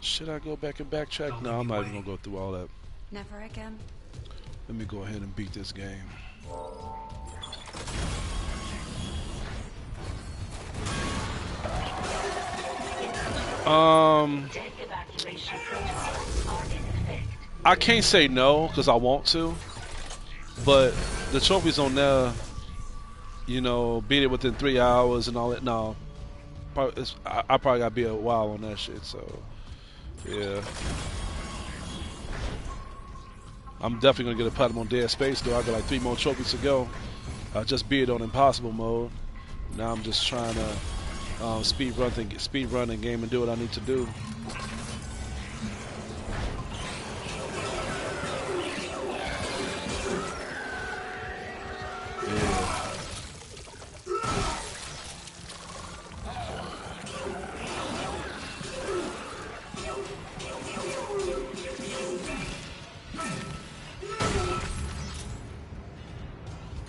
[SPEAKER 1] Should I go back and backtrack?
[SPEAKER 7] Don't
[SPEAKER 1] No,
[SPEAKER 7] leave
[SPEAKER 1] I'm
[SPEAKER 7] me
[SPEAKER 1] not even
[SPEAKER 7] waiting.
[SPEAKER 1] gonna go through all that.
[SPEAKER 9] Never again.
[SPEAKER 1] Let me go ahead and beat this game.
[SPEAKER 4] Deck evacuation protocols are in effect.
[SPEAKER 1] I can't say no because I want to, but the trophies on there, beat it within 3 hours and all that. No, I probably gotta be a while on that shit. So, yeah, I'm definitely gonna get a platinum on Dead Space though. I got like 3 more trophies to go. I just beat it on impossible mode. Now I'm just trying to speed run the game and do what I need to do.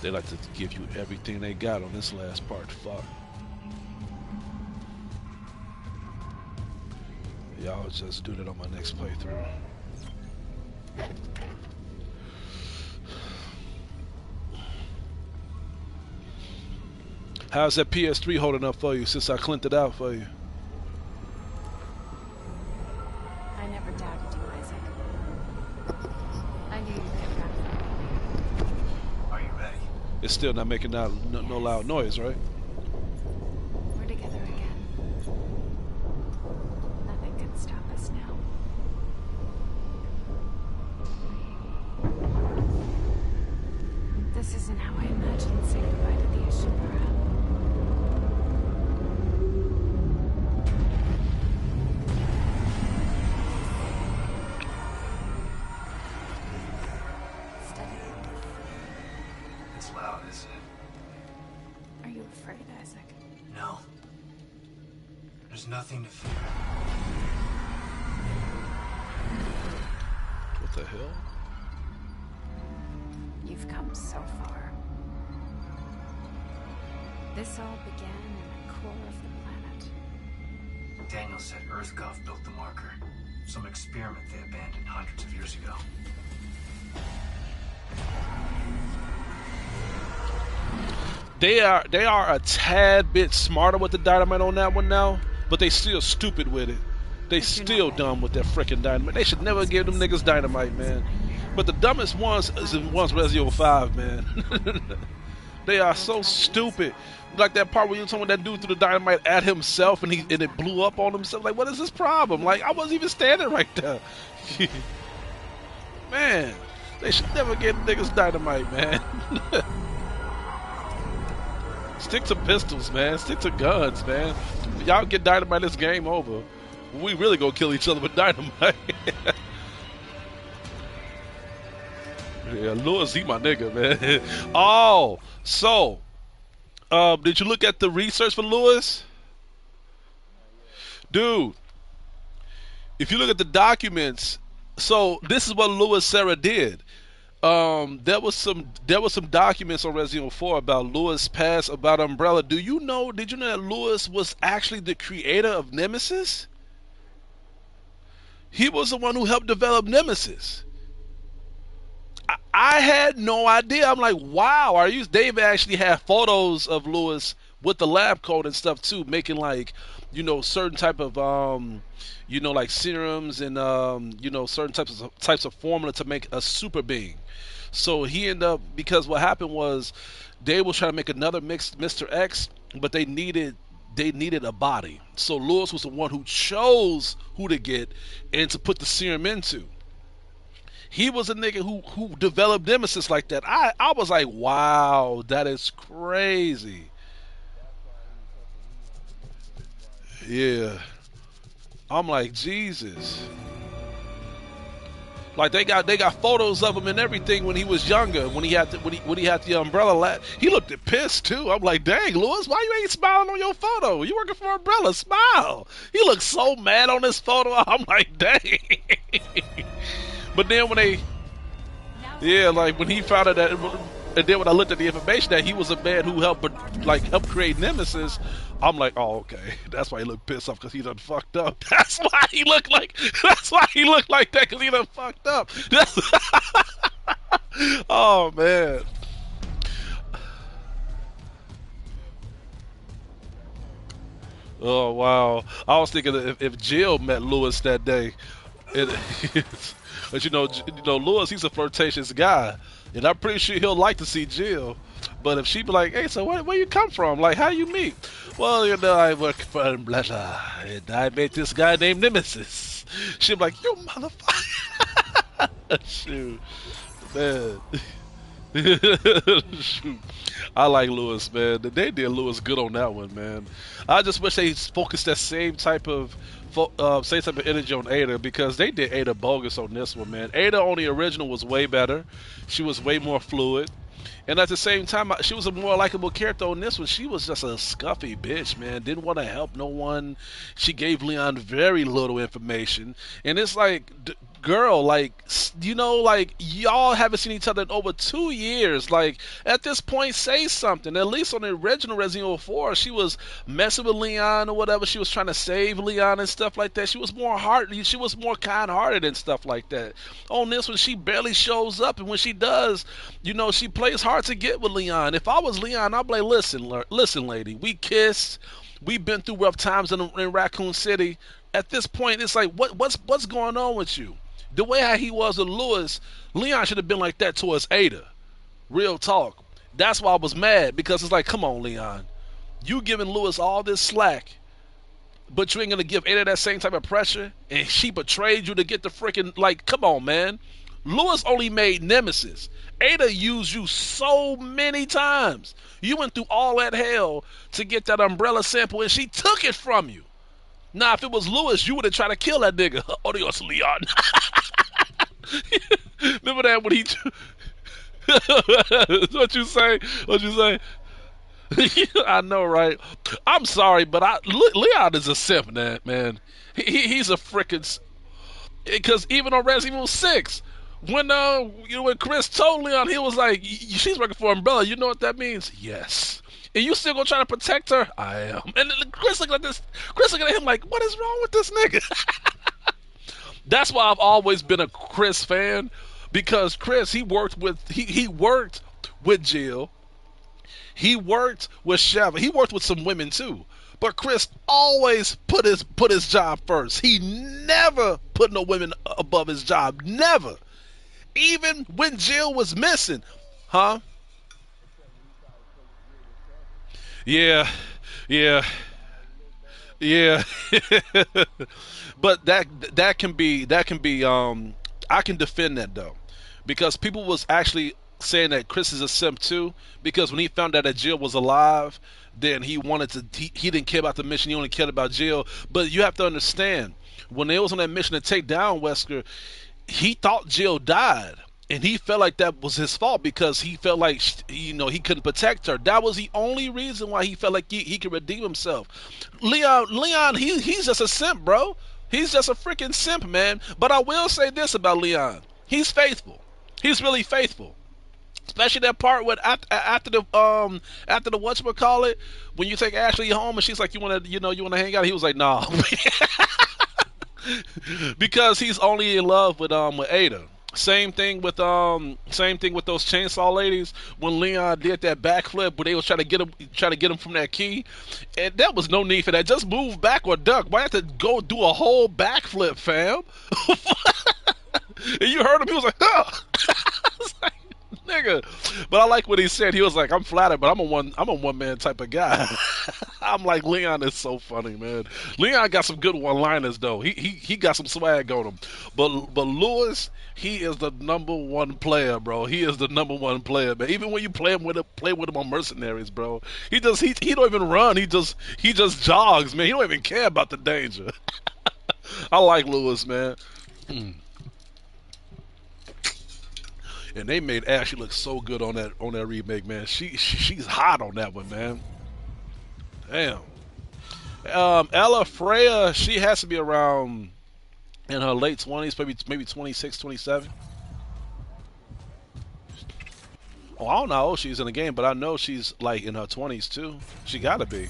[SPEAKER 1] They like to give you everything they got on this last part. Fuck. Y'all just do that on my next playthrough. How's that PS3 holding up for you since I cleaned it out for you?
[SPEAKER 9] I never doubted you, Isaac. I knew you'd come back.
[SPEAKER 7] Are you ready?
[SPEAKER 1] It's still not making no loud noise, right?
[SPEAKER 9] We're together again. Nothing can stop us now. This isn't how I imagined saying goodbye to the Ishimura. Steady.
[SPEAKER 7] It's loud, isn't it?
[SPEAKER 9] Are you afraid, Isaac?
[SPEAKER 7] No. There's nothing to fear.
[SPEAKER 1] What the hell?
[SPEAKER 9] You've come so far. This all began in the core of the planet.
[SPEAKER 7] Daniel said EarthGov built the marker. Some experiment they abandoned hundreds of years ago.
[SPEAKER 1] They are a tad bit smarter with the dynamite on that one now, but they still stupid with it. They still dumb with that freaking dynamite. They should never give them niggas dynamite, man. But the dumbest ones is the ones Resident Evil 5, man. They are so stupid. Like that part where you talking about that dude threw the dynamite at himself and it blew up on himself. Like, what is this problem? Like, I wasn't even standing right there. Man, They should never get niggas dynamite, man. Stick to pistols, man. Stick to guns, man. Y'all get dynamite, this game over. We really gonna kill each other with dynamite. Yeah, Lewis, he my nigga, man. Oh, so, did you look at the research for Lewis? Dude, if you look at the documents, so this is what Lewis Serra did. There was some documents on Resident Evil 4 about Lewis' past, about Umbrella. Did you know that Lewis was actually the creator of Nemesis? He was the one who helped develop Nemesis. I had no idea. I'm like, wow, Dave actually had photos of Lewis with the lab coat and stuff too, making like, certain type of like serums and certain types of formula to make a super being. So he ended up, because what happened was they was trying to make another Mr. X, but they needed a body. So Lewis was the one who chose who to get and to put the serum into. He was a nigga who developed Nemesis like that. I was like, wow, that is crazy. Yeah. I'm like, Jesus. Like they got photos of him and everything when he was younger, when he had the umbrella. He looked pissed too. I'm like, dang, Lewis, why you ain't smiling on your photo? You working for Umbrella? Smile. He looked so mad on this photo. I'm like, dang. But then when when he found out that, and then when I looked at the information that he was a man who helped create Nemesis, I'm like, oh, okay. That's why he looked pissed off, because he done fucked up. That's why he looked like that, because he done fucked up. Oh, man. Oh, wow. I was thinking if Jill met Lewis that day, but Lewis, he's a flirtatious guy, and I'm pretty sure he'll like to see Jill. But if she be like, hey, so where you come from? Like, how you meet? Well, I work for Umbrella, and I met this guy named Nemesis. She'd be like, you motherfucker. Shoot, man. Shoot. I like Lewis, man. They did Lewis good on that one, man. I just wish they focused that same type of energy on Ada, because they did Ada bogus on this one, man. Ada on the original was way better. She was way more fluid. And at the same time, she was a more likable character on this one. She was just a scuffy bitch, man. Didn't want to help no one. She gave Leon very little information. And it's like, girl, y'all haven't seen each other in over 2 years. Like, at this point, say something. At least on the original Resident Evil 4, she was messing with Leon or whatever. She was trying to save Leon and stuff like that. She was more kind-hearted and stuff like that. On this one, she barely shows up. And when she does, she plays hard to get with Leon. If I was Leon, I'd be like, listen, lady, we kissed. We've been through rough times in Raccoon City. At this point, it's like, what's going on with you? The way how he was with Lewis, Leon should have been like that towards Ada. Real talk. That's why I was mad, because it's like, come on, Leon. You giving Lewis all this slack, but you ain't going to give Ada that same type of pressure, and she betrayed you to get the freaking, come on, man. Lewis only made Nemesis. Ada used you so many times. You went through all that hell to get that Umbrella sample, and she took it from you. Now, if it was Lewis, you would have tried to kill that nigga. Adios, Leon. Remember that when he... What you say? I know, right? I'm sorry, but Leon is a simp, man. He's a freaking... Because even on Resident Evil 6... When Chris told Leon, he was like, she's working for Umbrella. You know what that means? Yes. And you still gonna try to protect her? I am. And Chris looking at him like, what is wrong with this nigga? That's why I've always been a Chris fan, because Chris, he worked with Jill. He worked with Sheva. He worked with some women too. But Chris always put his job first. He never put no women above his job. Never. Even when Jill was missing. Huh? Yeah. But that can be I can defend that though. because people was actually saying that Chris is a simp too, because when he found out that Jill was alive, then he wanted to, he didn't care about the mission, he only cared about Jill. But you have to understand, when they was on that mission to take down Wesker, he thought Jill died. And he felt like that was his fault because he felt like, you know, he couldn't protect her. That was the only reason why he felt like he could redeem himself. Leon, he's just a simp, bro. He's just a freaking simp, man. But I will say this about Leon: he's faithful. He's really faithful. Especially that part with after the whatchamacallit, when you take Ashley home and she's like, you wanna hang out. He was like, nah, because he's only in love with Ada. Same thing with those chainsaw ladies. When Leon did that backflip, where they was trying to get him from that key, and there was no need for that. Just move back or duck. Why have to go do a whole backflip, fam? And you heard him. He was like, oh. Like, nigga. But I like what he said. He was like, I'm flattered, but I'm a one man type of guy. I'm like, Leon is so funny, man. Leon got some good one-liners though. He got some swag on him. But Lewis, he is the number one player, bro. He is the number one player, man. Even when you play with him on Mercenaries, bro. He don't even run. He just jogs, man. He don't even care about the danger. I like Lewis, man. And they made Ashley look so good on that remake, man. She's hot on that one, man. Damn. Ella Freya, she has to be around in her late 20s, maybe 26, 27. Oh, I don't know how old she's in the game, but I know she's like in her 20s too. She gotta be.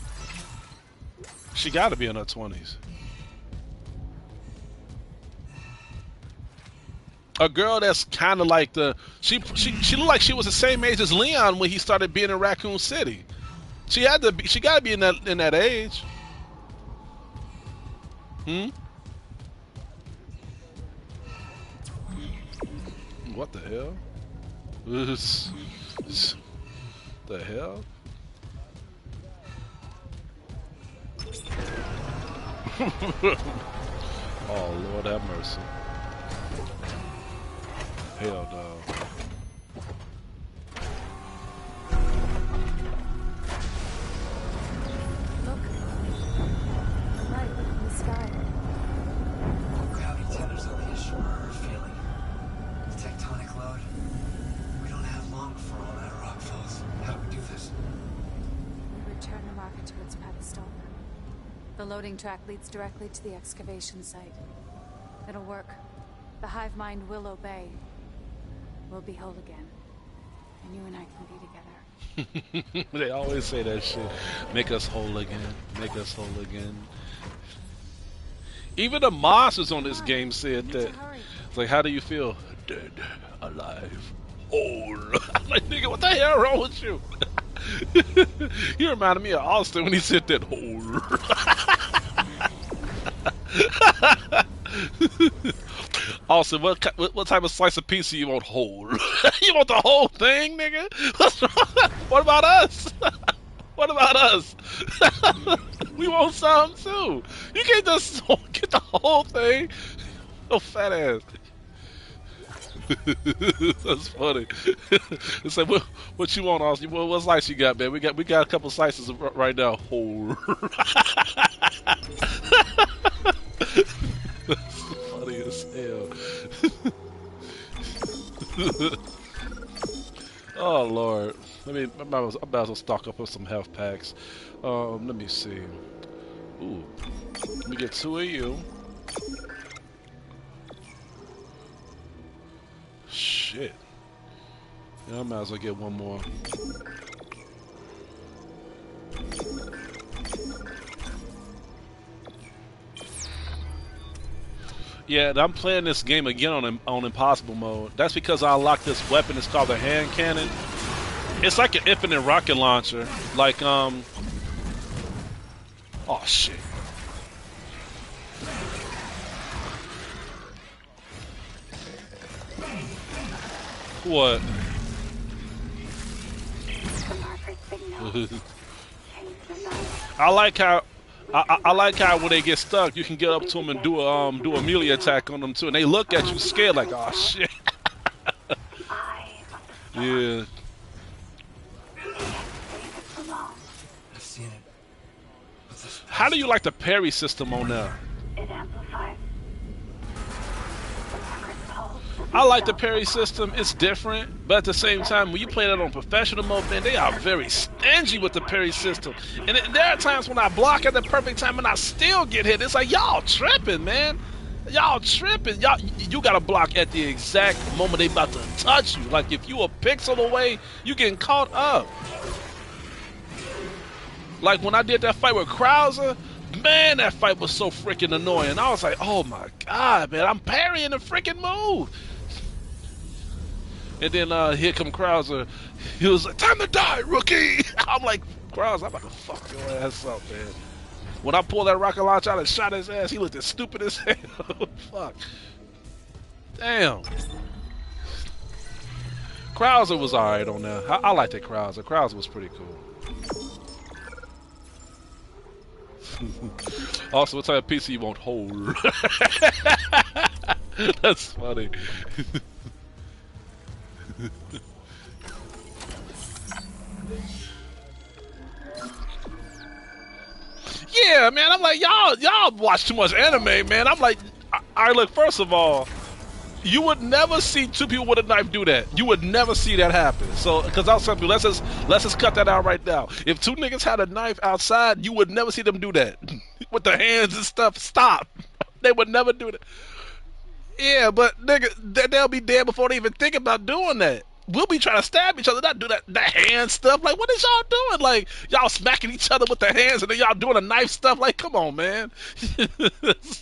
[SPEAKER 1] She gotta be in her 20s. A girl that's kind of like she looked like she was the same age as Leon when he started being in Raccoon City. She gotta be in that age. What the hell? The hell? Oh, Lord have mercy. Hell no.
[SPEAKER 9] Look. Light in the sky.
[SPEAKER 7] Gravity tethers on the shore are failing. The tectonic load. We don't have long before all that rock falls. How do we do this?
[SPEAKER 9] We return the marker to its pedestal. The loading track leads directly to the excavation site. It'll work. The hive mind will obey. We'll be whole again. And you and I can be together.
[SPEAKER 1] They always say that shit. Make us whole again. Make us whole again. Even the monsters on this game said that. It's like, how do you feel? Dead, alive, whole. I'm like, nigga, what the hell wrong with you? You reminded me of Austin when he said that whole. Austin, what type of slice of pizza you want whole? You want the whole thing, nigga? What's wrong? What about us? What about us? We want some too. You can't just get the whole thing. Oh, fat ass. That's funny. It's like, what you want, Austin? What slice you got, man? We got a couple slices right now. Whole. That's funny as hell. Oh Lord, I might as well stock up on some health packs. Let me see. Ooh, let me get 2 of you. Shit. Yeah, I might as well get 1 more. Yeah, I'm playing this game again on impossible mode. That's because I unlocked this weapon. It's called the hand cannon. It's like an infinite rocket launcher. Like oh shit. What? I like how when they get stuck, you can get up to them and do a melee attack on them too, and they look at you scared like, oh shit. Yeah.
[SPEAKER 7] I've seen it. What's this?
[SPEAKER 1] How do you like the parry system on there?
[SPEAKER 5] It amplifies the marker's pulse.
[SPEAKER 1] I like the parry system. It's different, but at the same time, when you play that on professional mode, man, they are very stingy with the parry system. And there are times when I block at the perfect time and I still get hit. It's like, y'all tripping, man. Y'all tripping. You gotta block at the exact moment they about to touch you. Like if you a pixel away, you getting caught up. Like when I did that fight with Krauser, man, that fight was so freaking annoying. I was like, oh my god, man, I'm parrying the freaking move. And then here come Krauser. He was like, time to die, rookie. I'm like, Krauser, I'm about to fuck your ass up, man. When I pulled that rocket launch out and shot his ass, he looked as stupid as hell. Fuck. Damn. Krauser was alright on there. I liked that Krauser. Krauser was pretty cool. Also, what type of PC you won't hold? That's funny. Yeah, man. I'm like, y'all watch too much anime, man. I'm like, I look. First of all, you would never see two people with a knife do that. You would never see that happen. So, because I'll tell you, let's just cut that out right now. If two niggas had a knife outside, you would never see them do that with their hands and stuff. Stop. They would never do that. Yeah, but nigga, they'll be dead before they even think about doing that. We'll be trying to stab each other, not do that hand stuff. Like, what is y'all doing? Like, y'all smacking each other with the hands and then y'all doing the knife stuff. Like, come on, man.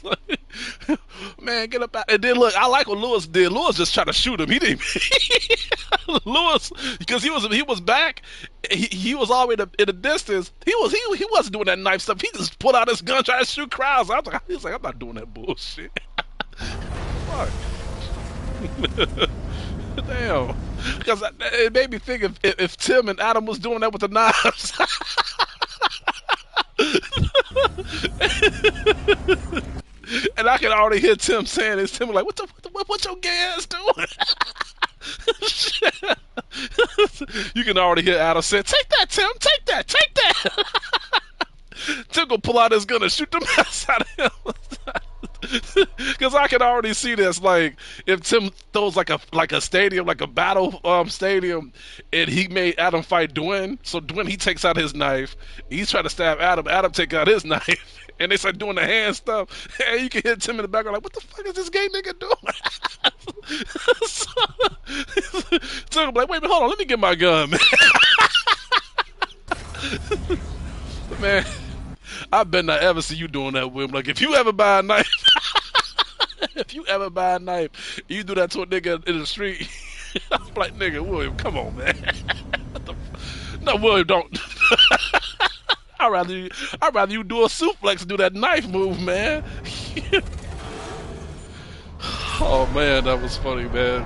[SPEAKER 1] Like, man, get up out. And then look, I like what Lewis did. Lewis just tried to shoot him. He didn't. Lewis, because he was back. He was all the way in the distance. He wasn't doing that knife stuff. He just pulled out his gun, trying to shoot crowds. He was like, I'm not doing that bullshit. Fuck. Damn. Because it made me think if Tim and Adam was doing that with the knives. And I can already hear Tim saying this. Tim was like, what your gay ass doing? You can already hear Adam say, take that, Tim, take that. Tim gonna pull out his gun and shoot the mess out of him. Because I can already see this, like if Tim throws like a stadium, like a battle stadium, and he made Adam fight Dwayne. So Dwayne, he takes out his knife. He's trying to stab Adam. Adam take out his knife, and they start doing the hand stuff. And you can hear Tim in the background like, "What the fuck is this gay nigga doing?" So Tim be like, "Wait, hold on, let me get my gun, man." Man, I bet not ever see you doing that with him. Like, if you ever buy a knife, you do that to a nigga in the street. I'm like, nigga, William, come on, man. No, William, don't. I'd rather you do a suplex and do that knife move, man. Oh man, that was funny, man.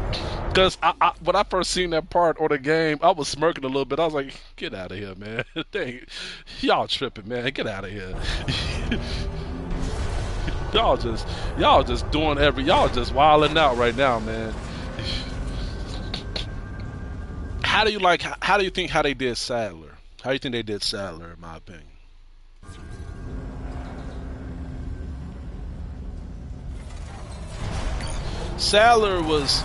[SPEAKER 1] Because when I first seen that part on the game, I was smirking a little bit. I was like, get out of here, man. Y'all tripping, man. Get out of here. Y'all just doing y'all just wilding out right now, man. How do you think they did Sadler? How do you think they did Sadler, in my opinion? Sadler was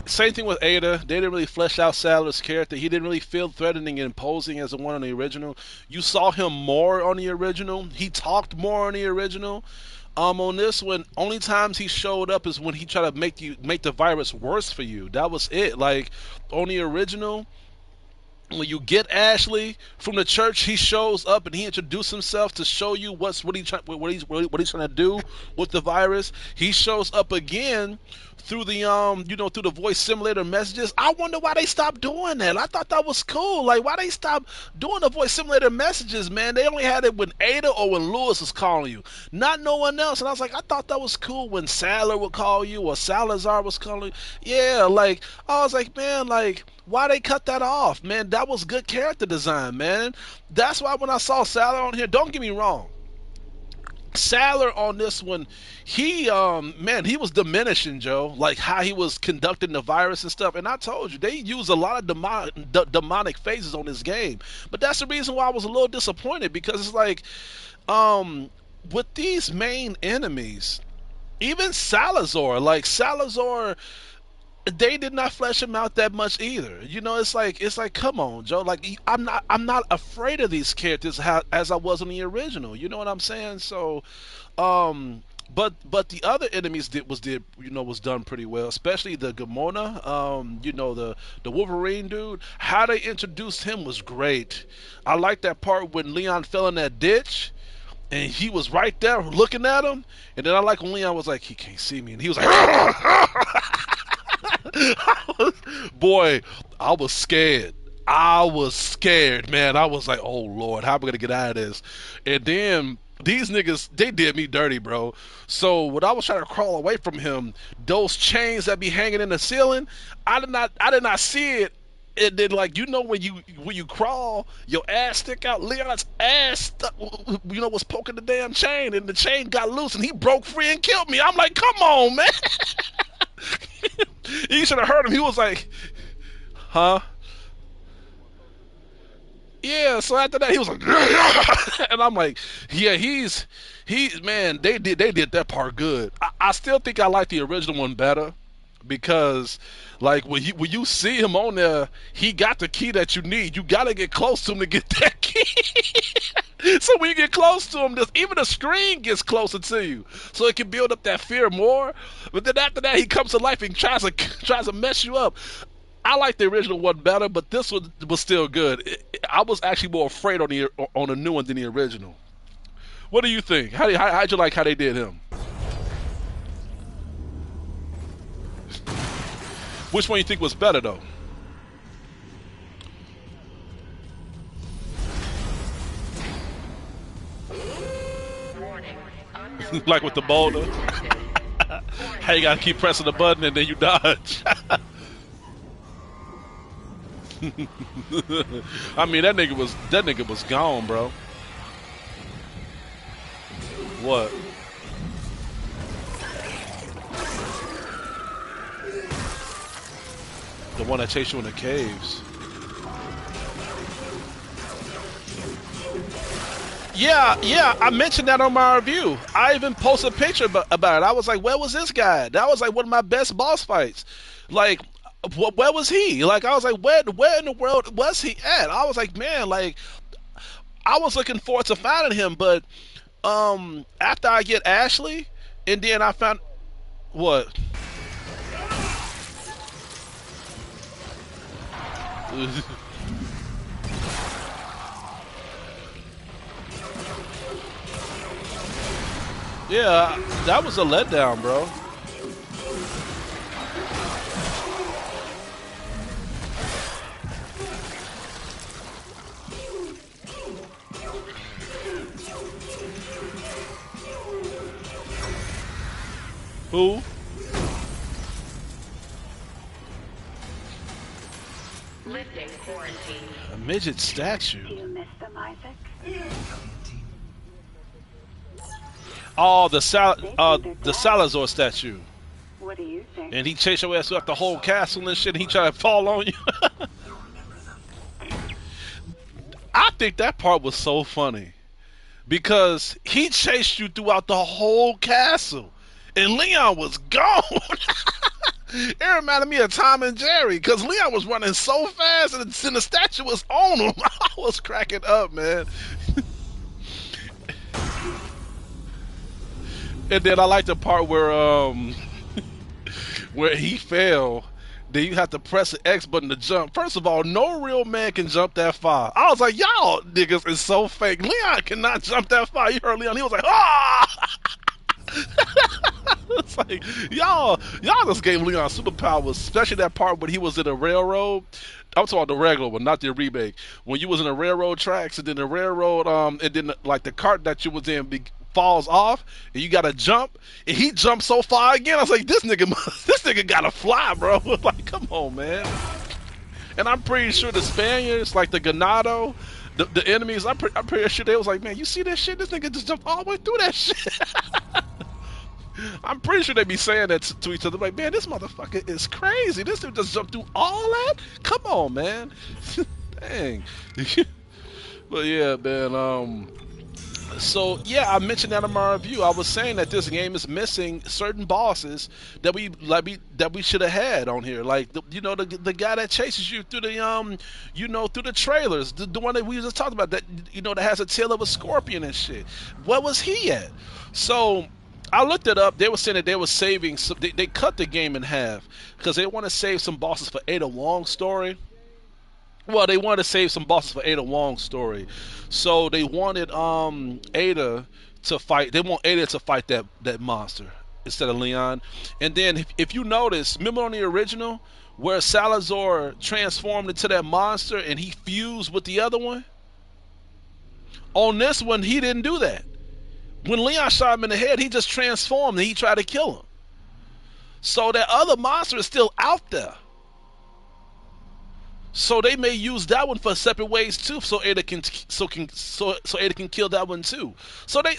[SPEAKER 1] same thing with Ada. They didn't really flesh out Sadler's character. He didn't really feel threatening and imposing as the one on the original. You saw him more on the original. He talked more on the original. On this one, only times he showed up is when he tried to make the virus worse for you. That was it. Like on the original, when you get Ashley from the church, he shows up and he introduced himself to show you what he's trying to do with the virus. He shows up again through the through the voice simulator messages. I wonder why they stopped doing that. I thought that was cool. Like, why they stopped doing the voice simulator messages, man? They only had it when Ada or when Lewis was calling you, not no one else. And I was like, I thought that was cool when Sadler would call you or Salazar was calling you. Yeah, like I was like, man, like, why they cut that off, man? That was good character design, man. That's why when I saw Sadler on here, don't get me wrong, Sadler on this one, he man, he was diminishing, Joe, like how he was conducting the virus and stuff. And I told you, they use a lot of demonic phases on this game. But that's the reason why I was a little disappointed, because it's like, with these main enemies, even Salazar, like Salazar, they did not flesh him out that much either. You know, it's like come on, Joe. Like I'm not afraid of these characters as I was in the original. You know what I'm saying? So, but the other enemies was done pretty well, especially the Gamona. The Wolverine dude. How they introduced him was great. I like that part when Leon fell in that ditch. And he was right there looking at him. And then I like when Leon was like, he can't see me. And he was like, boy, I was scared. I was scared, man. I was like, oh, Lord, how am I going to get out of this? And then these niggas, they did me dirty, bro. So when I was trying to crawl away from him, those chains that be hanging in the ceiling, I did not see it. And then, like, when you crawl, your ass stick out. Leon's ass, was poking the damn chain, and the chain got loose, and he broke free and killed me. I'm like, come on, man. You should have heard him. He was like, huh? Yeah. So after that, he was like, and I'm like, yeah, man. They did that part good. I still think I like the original one better. Because, like, when you see him on there, he got the key that you need. You gotta get close to him to get that key. So when you get close to him, even the screen gets closer to you, so it can build up that fear more. But then after that, he comes to life and tries to mess you up. I like the original one better, but this one was still good. I was actually more afraid on the new one than the original. What do you think? How'd you like how they did him? Which one you think was better, though? Like with the boulder? How you gotta keep pressing the button and then you dodge? I mean, that nigga was gone, bro. What? The one that chased you in the caves. Yeah, I mentioned that on my review. I even posted a picture about it. I was like, where was this guy? That was like one of my best boss fights. Like, where was he? Like, I was like, where in the world was he at? I was like, man, like, I was looking forward to finding him, but after I get Ashley, and then I found what? Yeah, that was a letdown, bro. Who?
[SPEAKER 4] Lifting quarantine.
[SPEAKER 1] A midget statue.
[SPEAKER 5] You missed them, Isaac?
[SPEAKER 1] Oh, the Salazar statue.
[SPEAKER 5] What do you think?
[SPEAKER 1] And he chased your ass throughout the whole castle and shit, and he tried to fall on you. I think that part was so funny. Because he chased you throughout the whole castle. And Leon was gone. It reminded me of Tom and Jerry, because Leon was running so fast and the statue was on him. I was cracking up, man. And then I like the part where where he fell. Then you have to press the X button to jump. First of all, no real man can jump that far. I was like, y'all niggas is so fake. Leon cannot jump that far. You heard Leon? He was like, ah! It's like y'all just gave Leon superpowers, especially that part when he was in a railroad. I'm talking about the regular one, not the remake. When you was in the railroad tracks, and then the railroad, and then like the cart that you was in falls off, and you gotta jump, and he jumped so far again. I was like, this nigga gotta fly, bro. Like, come on, man. And I'm pretty sure the Spaniards, like the Ganado, The enemies, I'm pretty sure they was like, man, you see that shit? This nigga just jumped all the way through that shit. I'm pretty sure they be saying that to each other, like, man, this motherfucker is crazy. This dude just jumped through all that? Come on, man. Dang. But yeah, man. So yeah, I mentioned that in my review. I was saying that this game is missing certain bosses that we should have had on here. Like the guy that chases you through the through the trailers, the one that we just talked about, that that has a tail of a scorpion and shit. Where was he at? So I looked it up. They were saying that they were saving. They cut the game in half because they want to save some bosses for Ada Wong's story. Well, they wanted to save some bosses for Ada Wong's story, so they wanted Ada to fight. They want Ada to fight that monster instead of Leon. And then if you notice, remember on the original where Salazar transformed into that monster and he fused with the other one? On this one, he didn't do that. When Leon shot him in the head, he just transformed and he tried to kill him. So that other monster is still out there. So they may use that one for separate ways too, so Ada can Ada can kill that one too. So they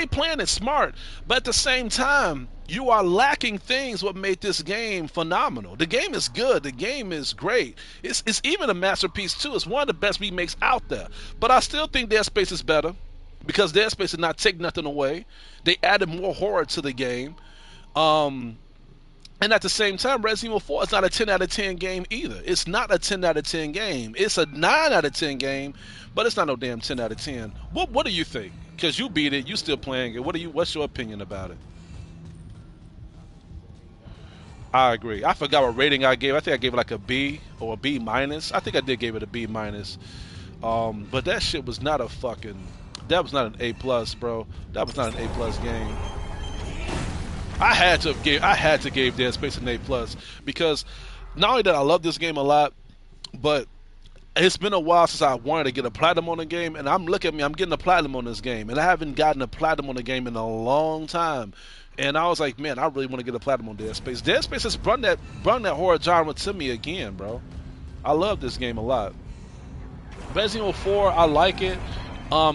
[SPEAKER 1] playing it smart, but at the same time, you are lacking things what made this game phenomenal. The game is good, the game is great. It's even a masterpiece too. It's one of the best remakes out there. But I still think Dead Space is better because Dead Space did not take nothing away. They added more horror to the game. And at the same time, Resident Evil 4 is not a 10 out of 10 game either. It's not a 10 out of 10 game. It's a 9 out of 10 game, but it's not no damn 10 out of 10. What do you think? Because you beat it, you still playing it. What's your opinion about it? I agree. I forgot what rating I gave. I think I gave it like a B or a B minus. I think I did give it a B minus. But that shit was not a fucking. That was not an A plus, bro. That was not an A plus game. I had to give Dead Space an A plus because not only that I love this game a lot, but it's been a while since I wanted to get a platinum on the game, and I'm getting a platinum on this game, and I haven't gotten a platinum on the game in a long time. And I was like, man, I really want to get a platinum on Dead Space. Dead Space has brought that horror genre to me again, bro. I love this game a lot. Resident Evil 4, I like it.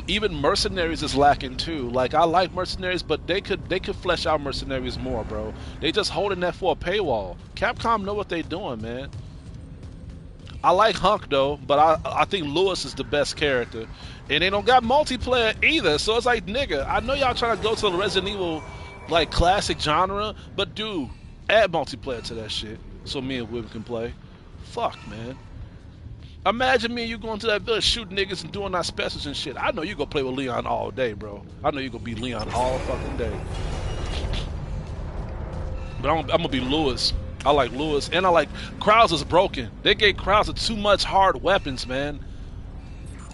[SPEAKER 1] Even Mercenaries is lacking too. Like, I like Mercenaries, but they could flesh out Mercenaries more, bro. They just holding that for a paywall. Capcom know what they doing, man. I like Hunk though, but I think Lewis is the best character, and they don't got multiplayer either. So it's like, nigga, I know y'all trying to go to the Resident Evil like classic genre, but dude, add multiplayer to that shit so me and William can play. Fuck, man. Imagine me and you going to that village shooting niggas and doing our specials and shit. I know you gonna play with Leon all day, bro. I know you gonna be Leon all fucking day. But I'm gonna be Lewis. I like Lewis, and I like Krauser's broken. They gave Krauser too much hard weapons, man.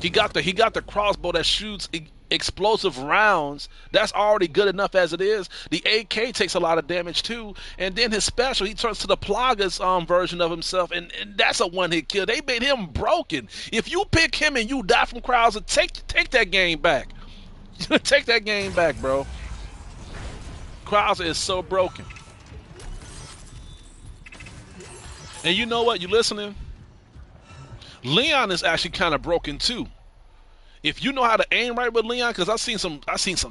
[SPEAKER 1] He got the crossbow that shoots explosive rounds. That's already good enough as it is. The AK takes a lot of damage too, and then his special, he turns to the Plagas version of himself, and that's a one-hit kill. They made him broken. If you pick him and you die from Krauser, take that game back. Take that game back, bro. Krauser is so broken. And you know what? You listening? Leon is actually kind of broken too. If you know how to aim right with Leon, because I've seen some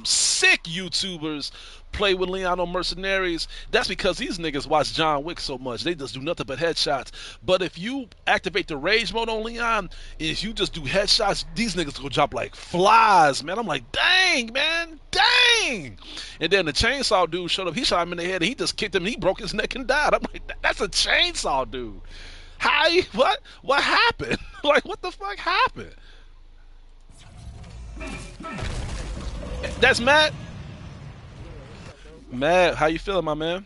[SPEAKER 1] sick YouTubers play with Leon on Mercenaries. That's because these niggas watch John Wick so much. They just do nothing but headshots. But if you activate the rage mode on Leon, if you just do headshots, these niggas go drop like flies, man. I'm like, dang, man, dang. And then the chainsaw dude showed up. He shot him in the head, and he just kicked him, and he broke his neck and died. I'm like, that's a chainsaw dude. Hi, what happened? Like, what the fuck happened? That's Matt. Matt, how you feeling, my man?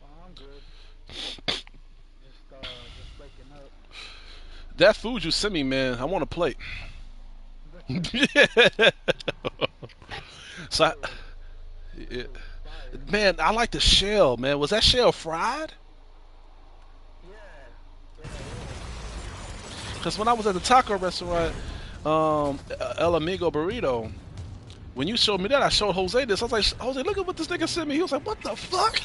[SPEAKER 10] I'm good. Just waking up.
[SPEAKER 1] That food you sent me, man, I want a plate. So, man, I like the shell, man. Was that shell fried?
[SPEAKER 10] Yeah.
[SPEAKER 1] Because when I was at the taco restaurant, El Amigo Burrito, when you showed me that, I showed Jose this. I was like, Jose, look at what this nigga sent me. He was like, what the fuck?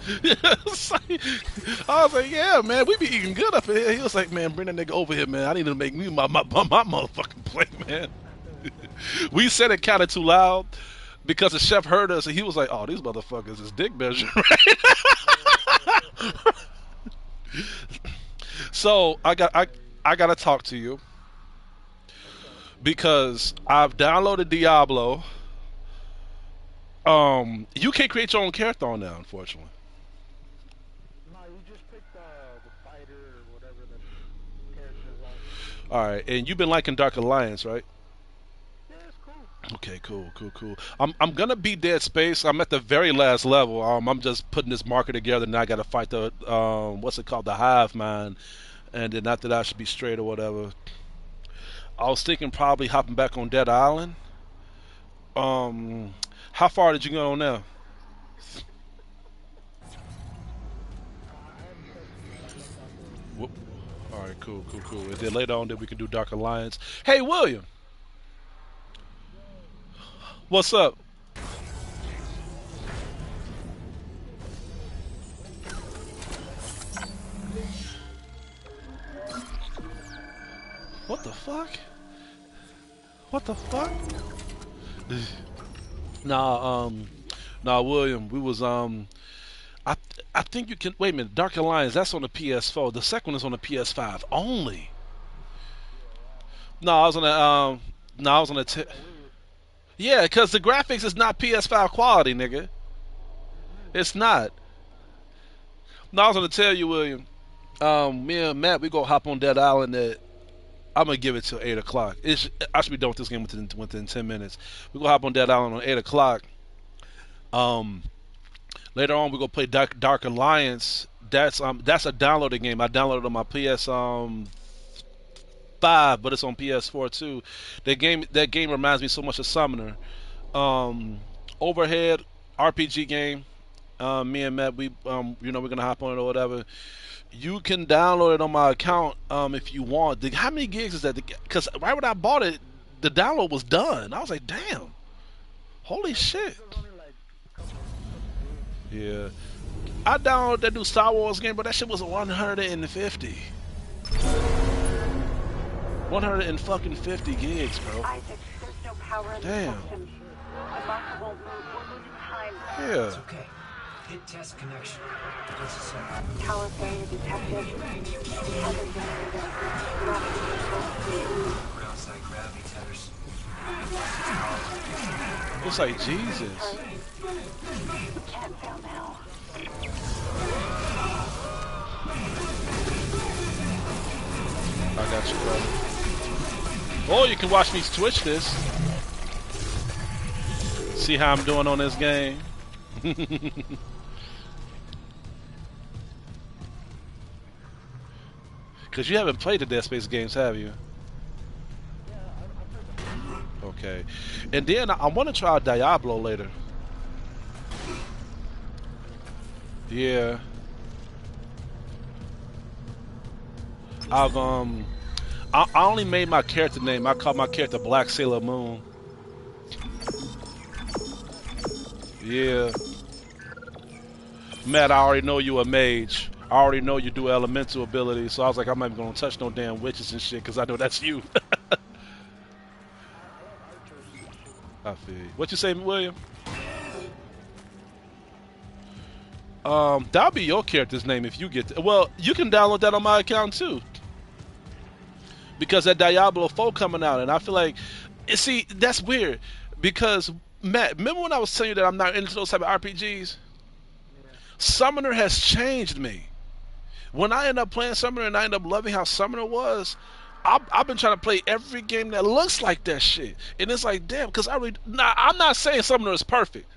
[SPEAKER 1] I was like, yeah, man, we be eating good up here. He was like, man, bring that nigga over here, man. I need to make me my motherfucking plate, man. We said it kind of too loud because the chef heard us and he was like, oh, these motherfuckers is dick measuring, right? So I gotta talk to you because I've downloaded Diablo. You can't create your own character on there, unfortunately.
[SPEAKER 10] No, you just pick the fighter or whatever the characters are.
[SPEAKER 1] All right, and you've been liking Dark Alliance, right?
[SPEAKER 10] Yeah, it's cool.
[SPEAKER 1] Okay, cool. I'm gonna beat Dead Space. I'm at the very last level. I'm just putting this marker together, and I gotta fight the what's it called, the Hive Mind, and then after that I should be straight or whatever. I was thinking probably hopping back on Dead Island. Um, how far did you go on now? Whoop. All right, cool. And then later on, then we can do Dark Alliance. Hey, William, what's up? What the fuck? What the fuck? Nah, William, we was I I think you can wait a minute. Dark Alliance, that's on the PS4. The second one is on the PS5 only. No, I was on the no, I was on the yeah, because the graphics is not PS5 quality, nigga. It's not. No, I was gonna tell you, William. Me and Matt, we go hop on Dead Island at. I'm gonna give it till 8 o'clock. I should be done with this game within 10 minutes. We go hop on Dead Island on 8 o'clock. Um, Later on we go play Dark Alliance. That's a downloaded game. I downloaded it on my PS 5, but it's on PS4 too. That game reminds me so much of Summoner. Overhead RPG game. Me and Matt, we're gonna hop on it or whatever. You can download it on my account if you want. How many gigs is that? Because right when I bought it, the download was done. I was like, damn, holy shit. Yeah, I downloaded that new Star Wars game, but that shit was 150. 150 gigs, bro.
[SPEAKER 5] Isaac, there's no power in
[SPEAKER 1] Damn.
[SPEAKER 5] the system. My marker won't move. We're losing time.
[SPEAKER 1] Yeah.
[SPEAKER 7] It's okay. Hit test connection. Just a second.
[SPEAKER 5] Power failure detected. Hasn't been
[SPEAKER 7] We're outside gravity tethers.
[SPEAKER 1] It's like Jesus.
[SPEAKER 5] Can't fail now.
[SPEAKER 1] I got you, brother. Or you can watch me Twitch this. See how I'm doing on this game. Because you haven't played the Dead Space games, have you? Okay. And then I want to try Diablo later. Yeah. I only made my character name. I called my character Black Sailor Moon. Yeah. Matt, I already know you a mage. I already know you do elemental abilities, so I was like, I'm not even gonna touch no damn witches and shit, because I know that's you. I feel you. What you say, William? That'll be your character's name if you get to, well, you can download that on my account too. Because that Diablo 4 coming out, and I feel like, see, that's weird. Because, Matt, remember when I was telling you that I'm not into those type of RPGs? Summoner has changed me. When I end up playing Summoner and I end up loving how Summoner was, I've been trying to play every game that looks like that shit. And it's like, damn, because I'm not saying Summoner is perfect.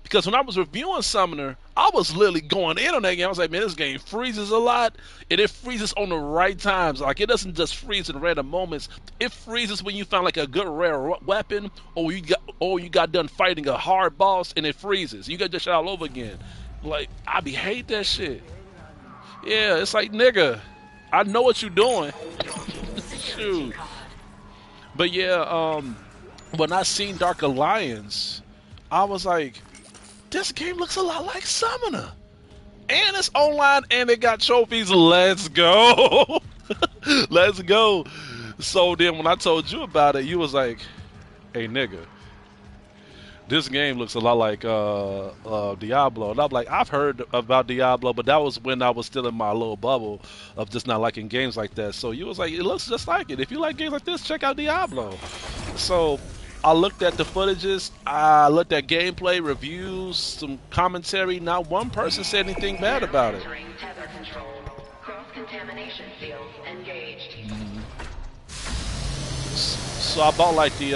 [SPEAKER 1] Because when I was reviewing Summoner, I was literally going in on that game. I was like, man, this game freezes a lot, and it freezes on the right times. Like, it doesn't just freeze in random moments. It freezes when you find like a good rare weapon, or you got done fighting a hard boss, and it freezes. You got to shit all over again. Like, I be hate that shit. Yeah, it's like, nigga, I know what you're doing. Shoot. But yeah, when I seen Dark Alliance, I was like, this game looks a lot like Summoner. And it's online and they got trophies. Let's go. Let's go. So then when I told you about it, you was like, hey nigga, this game looks a lot like Diablo. And I'm like, I've heard about Diablo, but that was when I was still in my little bubble of just not liking games like that. So you was like, it looks just like it. If you like games like this, check out Diablo. So I looked at the footages, I looked at gameplay, reviews, some commentary. Not one person said anything bad about it.
[SPEAKER 4] Entering tether control. Cross-contamination field engaged.
[SPEAKER 1] So I bought like the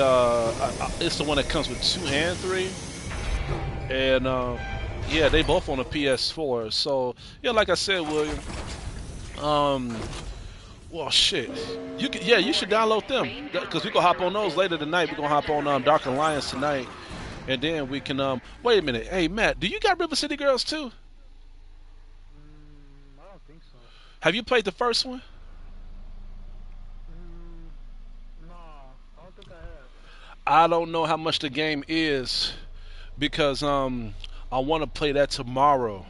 [SPEAKER 1] it's the one that comes with 2 and 3, and yeah, they both on the PS4. So yeah, like I said, William, well shit, you should download them because we gonna hop on those later tonight. We gonna hop on Dark Alliance tonight, and then we can wait a minute. Hey Matt, do you got River City Girls too?
[SPEAKER 10] I don't think so.
[SPEAKER 1] Have you played the first one?
[SPEAKER 10] No, I don't think I have.
[SPEAKER 1] I don't know how much the game is because I want to play that tomorrow.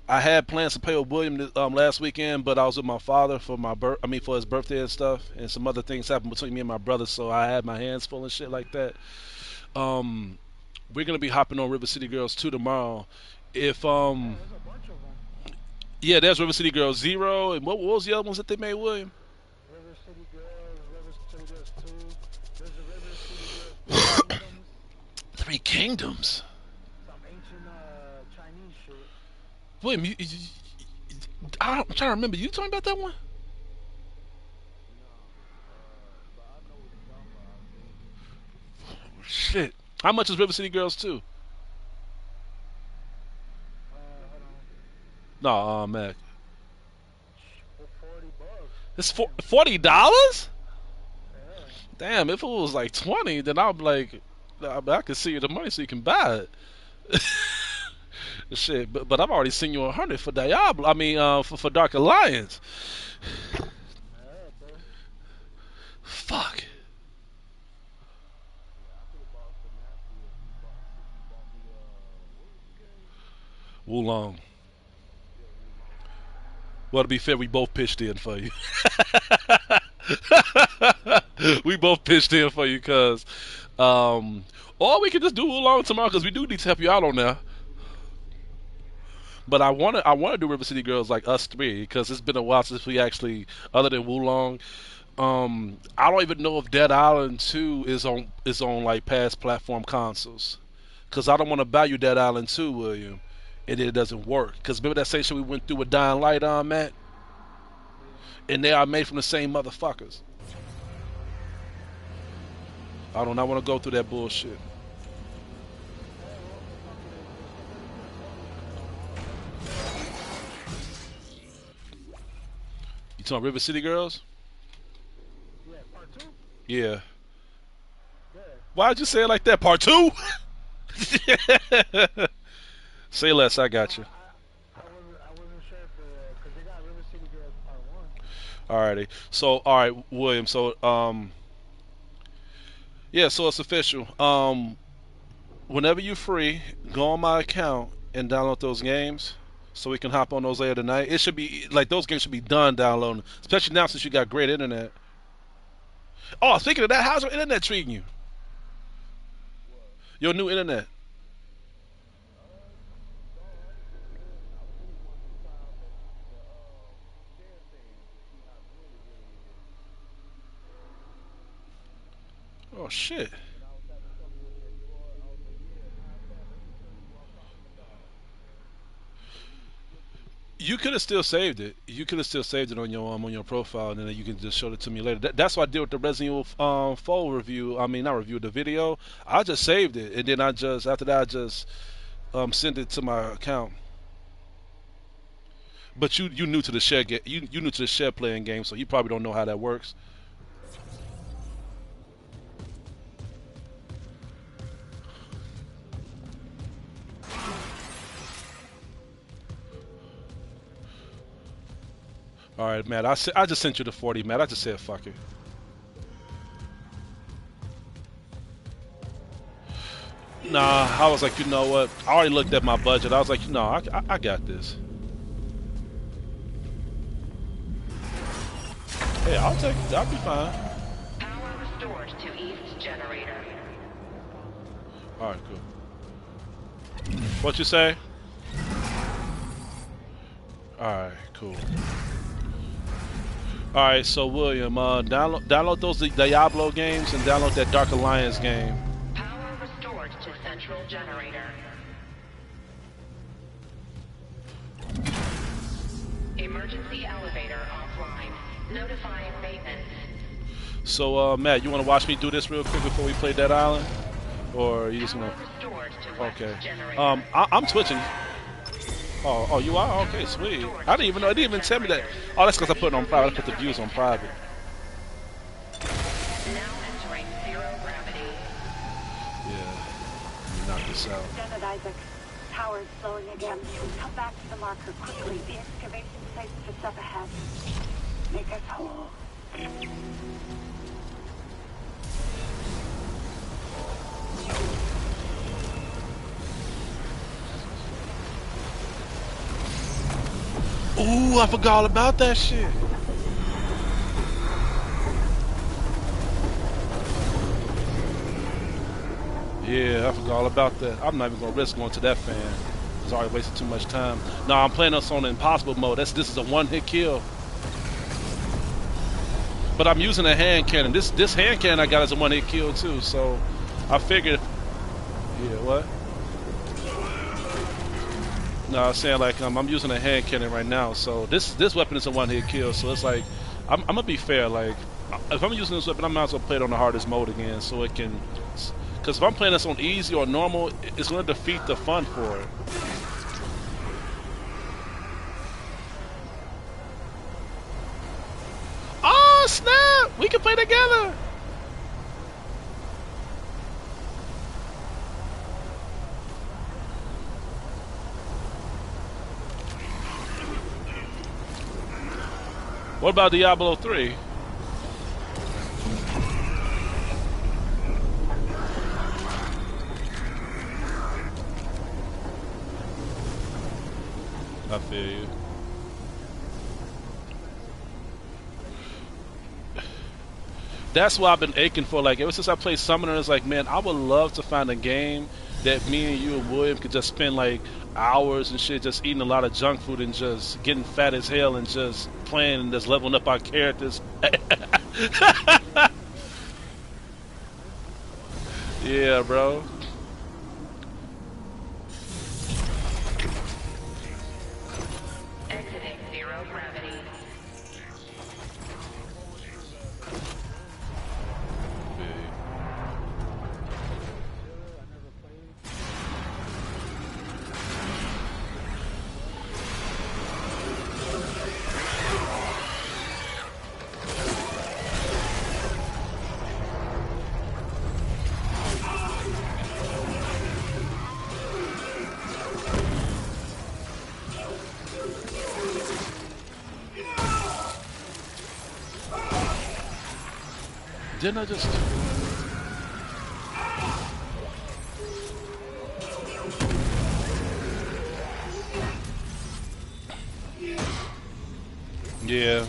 [SPEAKER 1] I had plans to play with William last weekend, but I was with my father for for his birthday and stuff, and some other things happened between me and my brother, so I had my hands full and shit like that. We're gonna be hopping on River City Girls 2 tomorrow. If
[SPEAKER 10] There's a bunch of them.
[SPEAKER 1] yeah, there's River City Girls 0, and what was the other ones that they made, William?
[SPEAKER 10] River City Girls, River City Girls 2. There's a River City Girls 3 Kingdoms.
[SPEAKER 1] 3 Kingdoms.
[SPEAKER 10] Some ancient Chinese shit.
[SPEAKER 1] William, I'm trying to remember. You told me about that one?
[SPEAKER 10] But I know what you're talking about.
[SPEAKER 1] Shit. How much is River City Girls 2?
[SPEAKER 10] Hold
[SPEAKER 1] No,
[SPEAKER 10] on.
[SPEAKER 1] Mac.
[SPEAKER 10] For $40.
[SPEAKER 1] It's $40?
[SPEAKER 10] Yeah.
[SPEAKER 1] Damn, if it was like 20, then I'm like, I could see you the money so you can buy it. Shit, but I've already seen you 100 for Diablo. I mean, for Dark Alliance.
[SPEAKER 10] Yeah, bro.
[SPEAKER 1] Fuck. Wulong. Well, to be fair, we both pitched in for you. We both pitched in for you, cause, or we could just do Wulong tomorrow, cause we do need to help you out on there. But I wanna do River City Girls like us 3, because it's been a while since we actually, other than Wulong. I don't even know if Dead Island 2 is on like past platform consoles, cause I don't want to buy you Dead Island 2, William, and it doesn't work. Cause remember that session we went through with Dying Light on, Matt, and they are made from the same motherfuckers. I do not want to go through that bullshit. You talking River City Girls?
[SPEAKER 10] Yeah, part 2?
[SPEAKER 1] Yeah.
[SPEAKER 10] Yeah.
[SPEAKER 1] Why'd you say it like that? Part 2? Say less, I got you.
[SPEAKER 10] I wasn't sure if because they got River City Girls part 1.
[SPEAKER 1] Alrighty. So, alright, William. So, yeah. So it's official. Whenever you're free, go on my account and download those games, so we can hop on those later tonight. It should be like those games should be done downloading, especially now since you got great internet. Oh, speaking of that, how's your internet treating you? Your new internet. Oh shit. You could have still saved it. You could have still saved it on your profile, and then you can just show it to me later. That's what I did with the Resident Evil 4 review. I mean, not review, the video. I just saved it, and then after that I just sent it to my account. But you new to the share you new to the share playing game, so you probably don't know how that works. All right, Matt. I just sent you the 40, Matt. I just said fuck it. Nah, I was like, you know what? I already looked at my budget. I was like, no, I got this. Hey, I'll take it. I'll be fine.
[SPEAKER 4] Power restored to East generator.
[SPEAKER 1] All right, cool. What you say? All right, cool. All right, so William, download those Diablo games and download that Dark Alliance game.
[SPEAKER 4] Power restored to central generator. Emergency elevator offline. Notifying maintenance.
[SPEAKER 1] So, Matt, you want to watch me do this real quick before we play Dead Island, or you just
[SPEAKER 4] Power
[SPEAKER 1] gonna?
[SPEAKER 4] restored to west
[SPEAKER 1] Okay.
[SPEAKER 4] generator.
[SPEAKER 1] I'm twitching. Oh, you are? Okay, sweet. I didn't even know. It didn't even tell me that. Oh, that's because I put it on private. I put the views on private.
[SPEAKER 4] Now entering zero gravity.
[SPEAKER 1] Yeah. Let me knock this out.
[SPEAKER 5] Lieutenant Isaac, power is slowing again. Come back to the marker quickly. The excavation site's just up ahead. Make us whole.
[SPEAKER 1] Ooh, I forgot all about that shit. Yeah, I forgot all about that. I'm not even gonna risk going to that fan. It's already wasted too much time. No, I'm playing us on impossible mode. This is a one-hit kill. But I'm using a hand cannon. This hand cannon I got is a one-hit kill too. So I figured. Yeah, what? No, I'm saying like I'm using a hand cannon right now. So this weapon is a one-hit kill. So it's like I'm gonna be fair. Like if I'm using this weapon, I might as well play it on the hardest mode again, so it can. Because if I'm playing this on easy or normal, it's gonna defeat the fun for it. Oh snap! We can play together. What about Diablo 3? I feel you. That's what I've been aching for. Like ever since I played Summoner, it's like, man, I would love to find a game that me and you and William could just spend like hours and shit just eating a lot of junk food and just getting fat as hell and just playing and just leveling up our characters. Yeah, bro.
[SPEAKER 4] Exiting zero gravity.
[SPEAKER 1] Didn't I just? Yeah.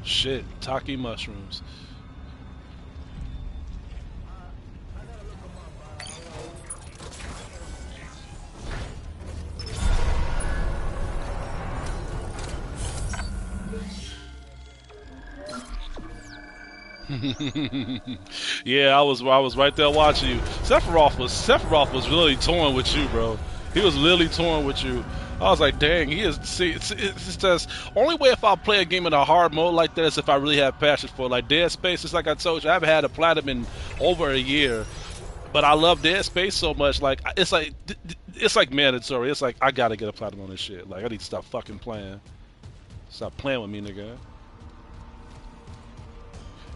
[SPEAKER 1] Shit, Taki mushrooms. Yeah, I was right there watching you. Sephiroth was really torn with you, bro. He was literally torn with you. I was like, dang, he is. See, it's just only way if I play a game in a hard mode like that is if I really have passion for it. Like Dead Space. It's like I told you, I haven't had a platinum in over a year, but I love Dead Space so much. Like it's like mandatory. It's like I gotta get a platinum on this shit. Like I need to stop fucking playing. Stop playing with me, nigga.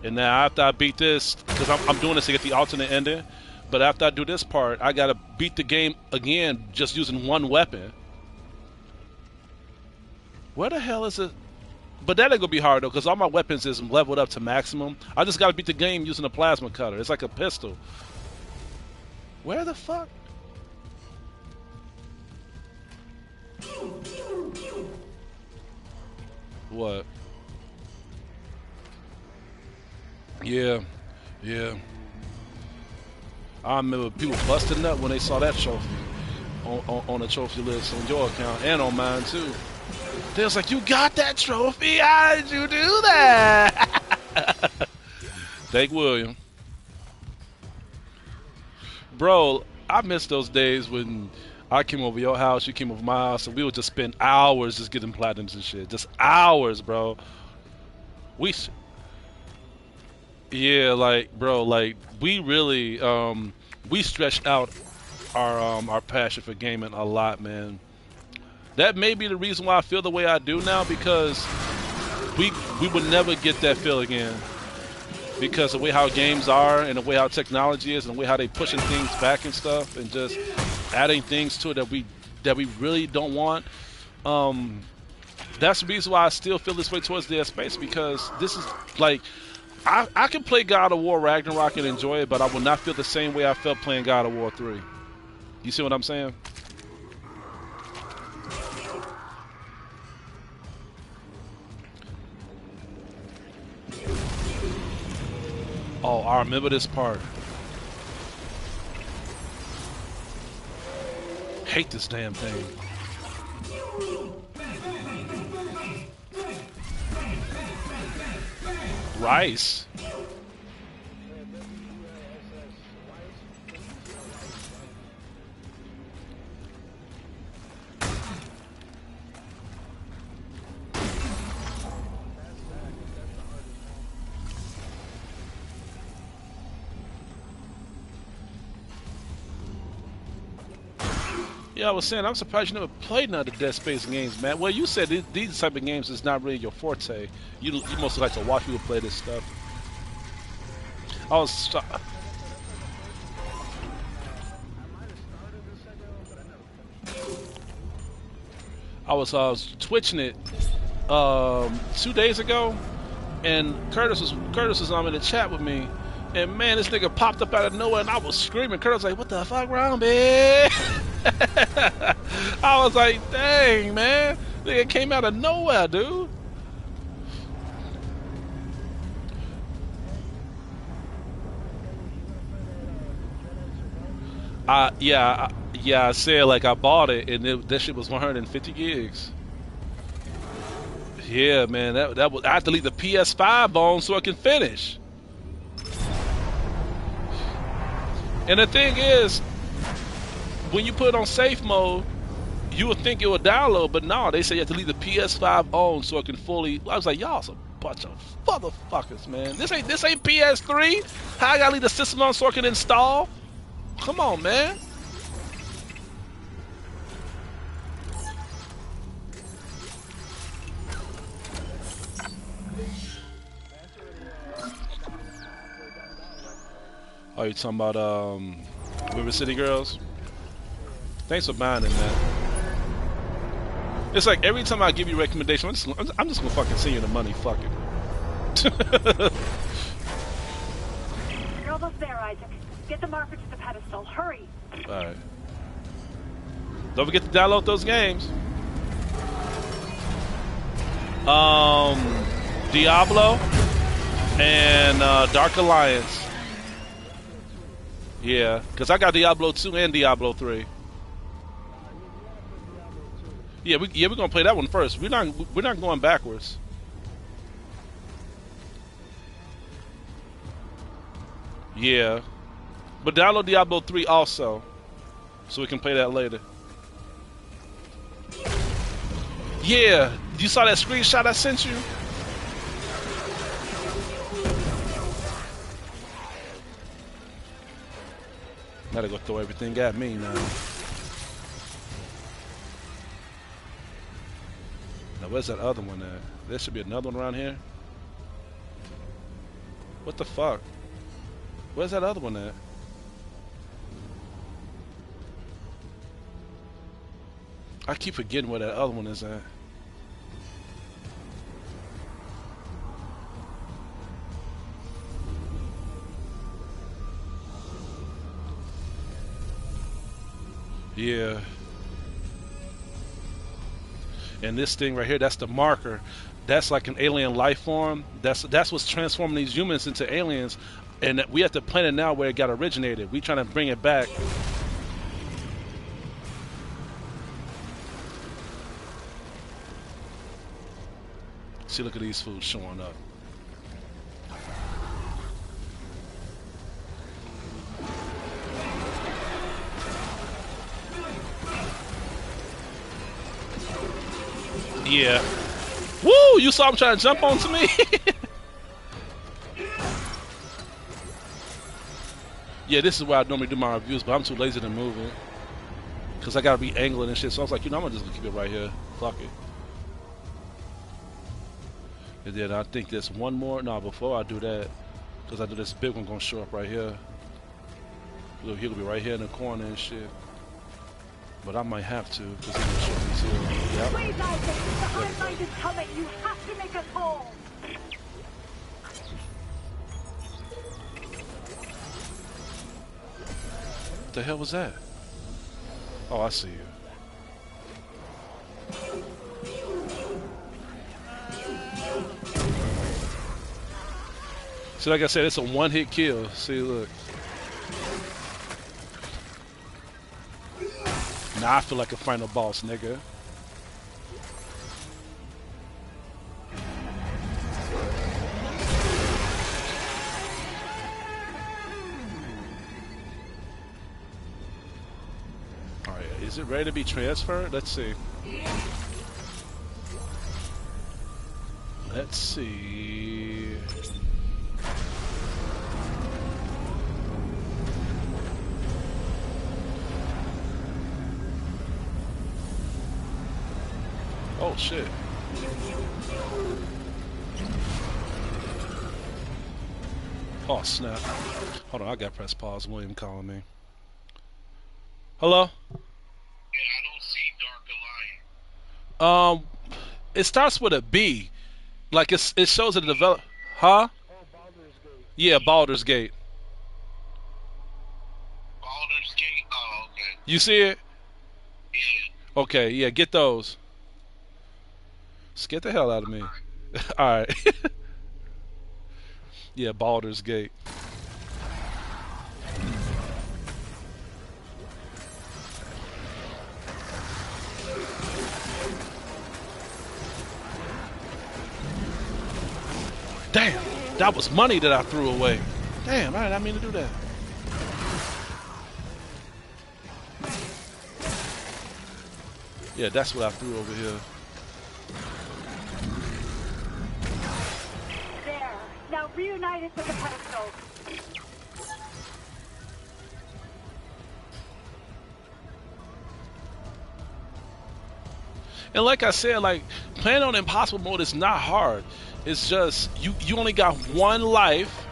[SPEAKER 1] And now after I beat this, because I'm doing this to get the alternate ending, but after I do this part, I gotta beat the game again just using one weapon. Where the hell is it? But that ain't gonna be hard though, because all my weapons is leveled up to maximum. I just gotta beat the game using a plasma cutter. It's like a pistol. Where the fuck? What? Yeah, yeah. I remember people busting up when they saw that trophy on the trophy list on your account and on mine too. They was like, "You got that trophy? How did you do that?" Thank William, bro. I miss those days when I came over your house, you came over my house, and we would just spend hours just getting platinums and shit. Just hours, bro. We Yeah, like bro, like we really we stretched out our passion for gaming a lot, man. That may be the reason why I feel the way I do now, because we would never get that feel again. Because the way how games are and the way how technology is and the way how they pushing things back and stuff and just adding things to it that we really don't want. That's the reason why I still feel this way towards Dead Space, because this is like I can play God of War Ragnarok and enjoy it, but I will not feel the same way I felt playing God of War 3. You see what I'm saying? Oh, I remember this part. Hate this damn thing. Rice. Yeah, I was saying, I'm surprised you never played none of the Dead Space games, man. Well, you said these type of games is not really your forte. You mostly like to watch people play this stuff. I was twitching it 2 days ago, and Curtis was in the chat with me, and man, this nigga popped up out of nowhere, and I was screaming. Curtis was like, "What the fuck wrong, man?" I was like, "Dang, man, nigga came out of nowhere, dude." Yeah, I said like I bought it, and that shit was 150 gigs. Yeah, man, that was I have to leave the PS5 on so I can finish. And the thing is, when you put it on safe mode, you would think it would download, but no, they say you have to leave the PS5 on so it can fully. I was like, y'all some bunch of motherfuckers, man. This ain't PS3. How I gotta leave the system on so I can install? Come on, man. Oh, you talking about River City Girls? Thanks for buying it, man. It's like every time I give you a recommendation, I'm just gonna fucking send you the money. Fuck it.
[SPEAKER 5] You're almost there, Isaac. Get the marker to the pedestal. Hurry.
[SPEAKER 1] All right. Don't forget to download those games. Diablo and Dark Alliance. Yeah, because I got Diablo 2 and Diablo 3. Yeah, we're gonna play that one first. We're not going backwards. Yeah. But download Diablo 3 also, so we can play that later. Yeah, you saw that screenshot I sent you? Gotta go throw everything at me now. Now where's that other one at? There should be another one around here. What the fuck? Where's that other one at? I keep forgetting where that other one is at. Yeah. And this thing right here, that's the marker. That's like an alien life form. That's what's transforming these humans into aliens. And we at the planet now where it got originated. We trying to bring it back. See, look at these fools showing up. Yeah. Woo! You saw him trying to jump onto me? Yeah, this is where I normally do my reviews, but I'm too lazy to move it. Because I got to be angling and shit, so I was like, you know, I'm going to just keep it right here. Fuck it. And then I think there's one more. No, before I do that, because I do this big one going to show up right here. He'll be right here in the corner and shit. But I might have to, because he's going to show me too. Yep.
[SPEAKER 5] Please, Isaac, the Hive Mind is coming. You have to make us whole.
[SPEAKER 1] What the hell was that? Oh, I see you. See, like I said, it's a one-hit kill. See, look. Now I feel like a final boss, nigga. Alright, is it ready to be transferred? Let's see. Let's see. Oh shit. Oh snap. Hold on, I gotta press pause. William calling me. Hello?
[SPEAKER 3] Yeah, I don't see Dark Alliance.
[SPEAKER 1] It starts with a B. Like it shows it develop. Huh?
[SPEAKER 10] Oh, Baldur's Gate.
[SPEAKER 1] Yeah, Baldur's Gate.
[SPEAKER 3] Baldur's Gate? Oh, okay.
[SPEAKER 1] You see it?
[SPEAKER 3] Yeah.
[SPEAKER 1] Okay, yeah, get those. Scared the hell out of me. Alright. Yeah, Baldur's Gate. Damn, that was money that I threw away. Damn, I didn't mean to do that. Yeah, that's what I threw over here.
[SPEAKER 5] There. Now reunite us at the pedestal.
[SPEAKER 1] And like I said, like playing on impossible mode is not hard. It's just you only got one life,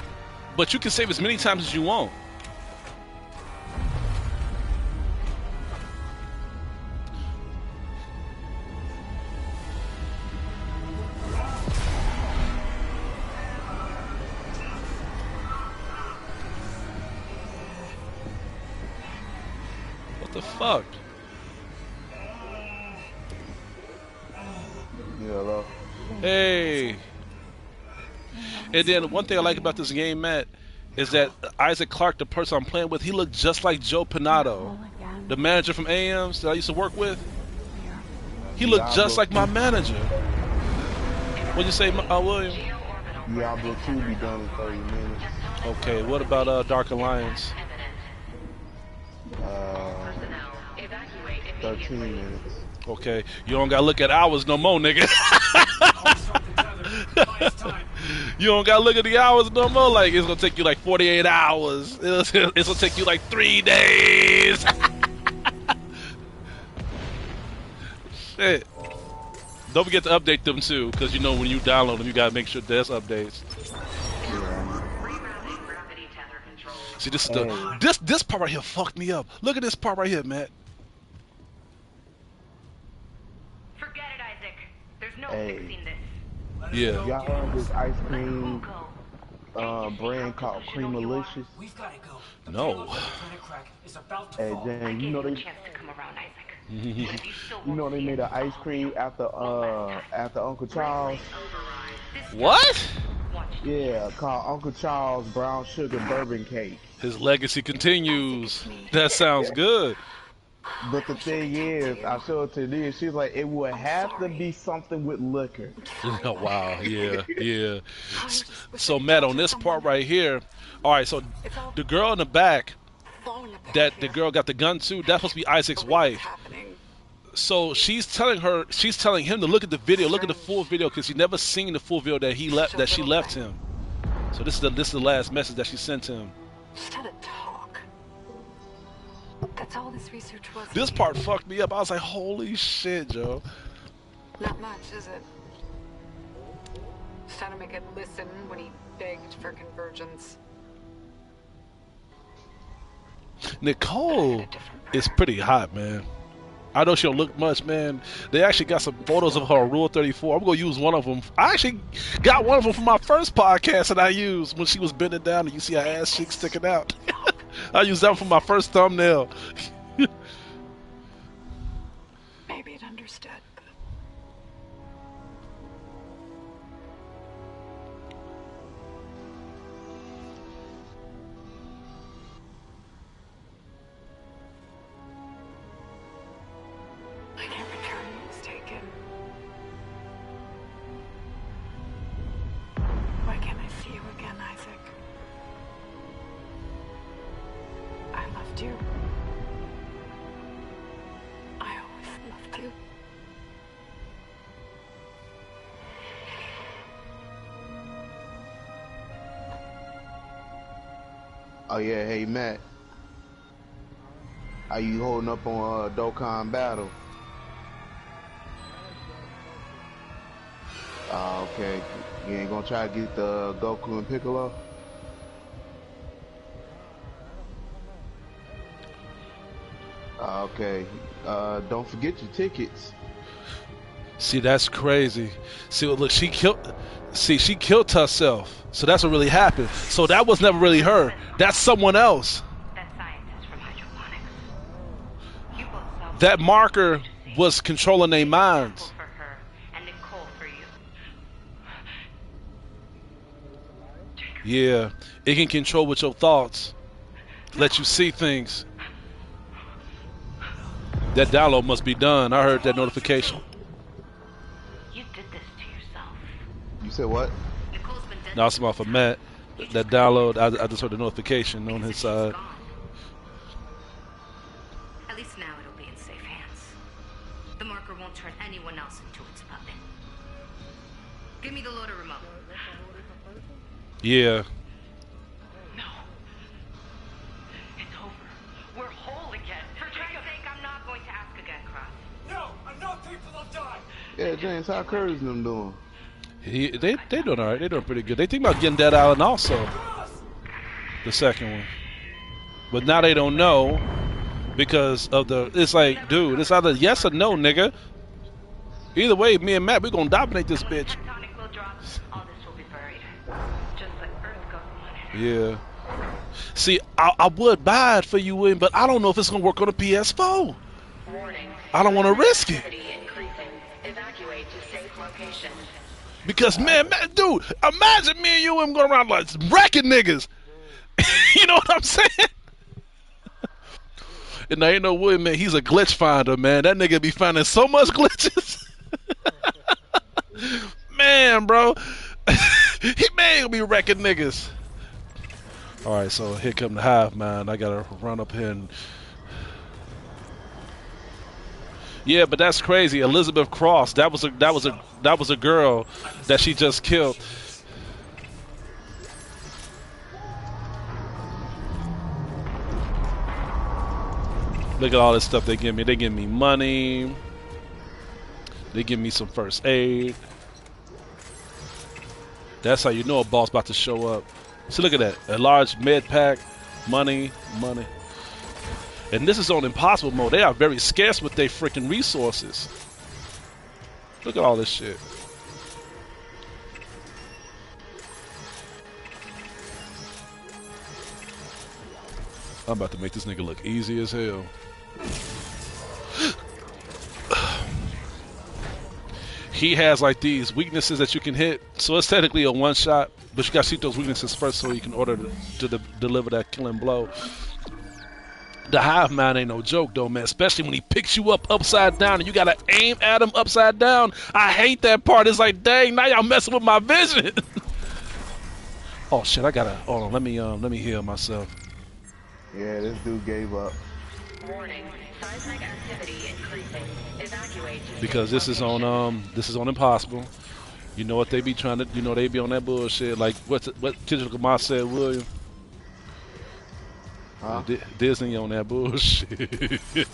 [SPEAKER 1] but you can save as many times as you want. What the fuck?
[SPEAKER 11] Yeah, hello.
[SPEAKER 1] Hey. And then one thing I like about this game, Matt, is that Isaac Clarke, the person I'm playing with, he looked just like Joe Pinato, the manager from AMs that I used to work with. He looked just like my manager. What'd you say, William?
[SPEAKER 11] Diablo 2 be done in 30 minutes.
[SPEAKER 1] Okay, what about Dark Alliance?
[SPEAKER 11] 13 minutes.
[SPEAKER 1] Okay, you don't gotta look at hours no more, nigga. You don't gotta look at the hours no more. Like, it's gonna take you like 48 hours. It's gonna take you like 3 days. Shit. Don't forget to update them too, because you know when you download them, you gotta make sure there's updates. See, this is this part right here fucked me up. Look at this part right here, Matt.
[SPEAKER 2] Forget it, Isaac. There's no
[SPEAKER 11] Hey.
[SPEAKER 2] fixing this.
[SPEAKER 1] Yeah.
[SPEAKER 11] Y'all heard this ice cream brand called Creamalicious?
[SPEAKER 7] We've got to go. The
[SPEAKER 1] No.
[SPEAKER 7] payload for the Planet Crack is about to
[SPEAKER 11] Hey,
[SPEAKER 7] fall.
[SPEAKER 11] Jan, you know they
[SPEAKER 2] Chance to come around, Isaac.
[SPEAKER 11] you know they made an ice cream after Uncle Charles.
[SPEAKER 1] What?
[SPEAKER 11] Yeah, called Uncle Charles Brown Sugar Bourbon Cake.
[SPEAKER 1] His legacy continues. That sounds good.
[SPEAKER 11] But the thing is, I showed it to Nia. She's like, it would have to be something with liquor.
[SPEAKER 1] Oh, wow. Yeah, yeah. So, Matt, on this part right here, all right. So, the girl in the back that the girl got the gun to, that's supposed to be Isaac's wife. So she's telling him to look at the video, look at the full video, because he never seen the full video that she left him. So this is the last message that she sent him.
[SPEAKER 8] Just had a talk. That's all this research was.
[SPEAKER 1] This part fucked me up. I was like, holy shit, Joe.
[SPEAKER 8] Not much, is it? Just trying to make it listen when he begged for convergence.
[SPEAKER 1] Nicole is pretty hot, man. I know she don't look much, man. They actually got some photos of her on Rule 34. I'm going to use one of them. I actually got one of them from my first podcast that I used when she was bending down and you see her ass cheek sticking out. I used that one for my first thumbnail.
[SPEAKER 8] Maybe it understood, but... I can't return what was taken. Why can't I see you again, Isaac? I loved you. I always loved you.
[SPEAKER 11] Oh yeah, hey Matt. Are you holding up on Dokkan Battle? Okay. You ain't gonna try to get the Goku and Piccolo? Okay. Don't forget your tickets.
[SPEAKER 1] See, that's crazy. See, look, she killed herself. So that's what really happened. So that was never really her. That's someone else.
[SPEAKER 2] That scientist from hydroponics. You both saw
[SPEAKER 1] That marker was controlling their minds.
[SPEAKER 2] for her and Nicole for you.
[SPEAKER 1] Yeah, it can control with your thoughts. Let you see things. That download must be done. I heard that notification.
[SPEAKER 2] You did this to yourself.
[SPEAKER 11] You said what?
[SPEAKER 2] Nicole's been dead.
[SPEAKER 1] Now it's off of Matt. That download, I just heard the notification on his side.
[SPEAKER 2] At least now it'll be in safe hands. The marker won't turn anyone else into its puppet. Give me the loader remote.
[SPEAKER 1] Yeah.
[SPEAKER 2] No. It's over. We're whole again. For Christ's sake, I'm not going to ask again, Cross.
[SPEAKER 7] No, enough people have died.
[SPEAKER 11] Yeah, James, how Curtis and them doing?
[SPEAKER 1] They doing all right. They doing pretty good. They think about getting Dead Island also, the second one, but now they don't know because of the. It's like, dude, it's either yes or no, nigga. Either way, me and Matt, we gonna dominate this bitch.
[SPEAKER 2] Tectonic will drop. All this will be buried. Just like Earth got wanted.
[SPEAKER 1] Yeah. See, I would buy it for you, William, but I don't know if it's gonna work on a PS4.
[SPEAKER 4] Warning.
[SPEAKER 1] I don't want to risk it.
[SPEAKER 4] Activity increasing. Evacuate to safe location.
[SPEAKER 1] Because, man, dude, imagine me and you and going around like wrecking niggas. You know what I'm saying? And I ain't no William, man. He's a glitch finder, man. That nigga be finding so much glitches. Man, bro. He may be wrecking niggas. All right, so here come the hive mind. I gotta run up here and. Yeah, but that's crazy. Elizabeth Cross. That was a girl that she just killed. Look at all this stuff they give me. They give me money. They give me some first aid. That's how you know a boss about to show up. See, look at that. A large med pack, money. And this is on impossible mode. They are very scarce with their freaking resources. Look at all this shit. I'm about to make this nigga look easy as hell. He has like these weaknesses that you can hit, so it's technically a one shot, but you gotta see those weaknesses first so you can order to deliver that killing blow. The hive mind ain't no joke though, man, especially when he picks you up upside down and you gotta aim at him upside down. I hate that part. It's like, dang, now y'all messing with my vision. Oh shit, I gotta hold on, let me heal myself.
[SPEAKER 11] Yeah, this dude gave up.
[SPEAKER 4] Warning. Seismic activity increasing. Evacuate.
[SPEAKER 1] Because this is on impossible. You know what they be trying to, they be on that bullshit. Like what Critical Moss said, William.
[SPEAKER 11] Huh?
[SPEAKER 1] Disney on that bullshit.
[SPEAKER 6] This is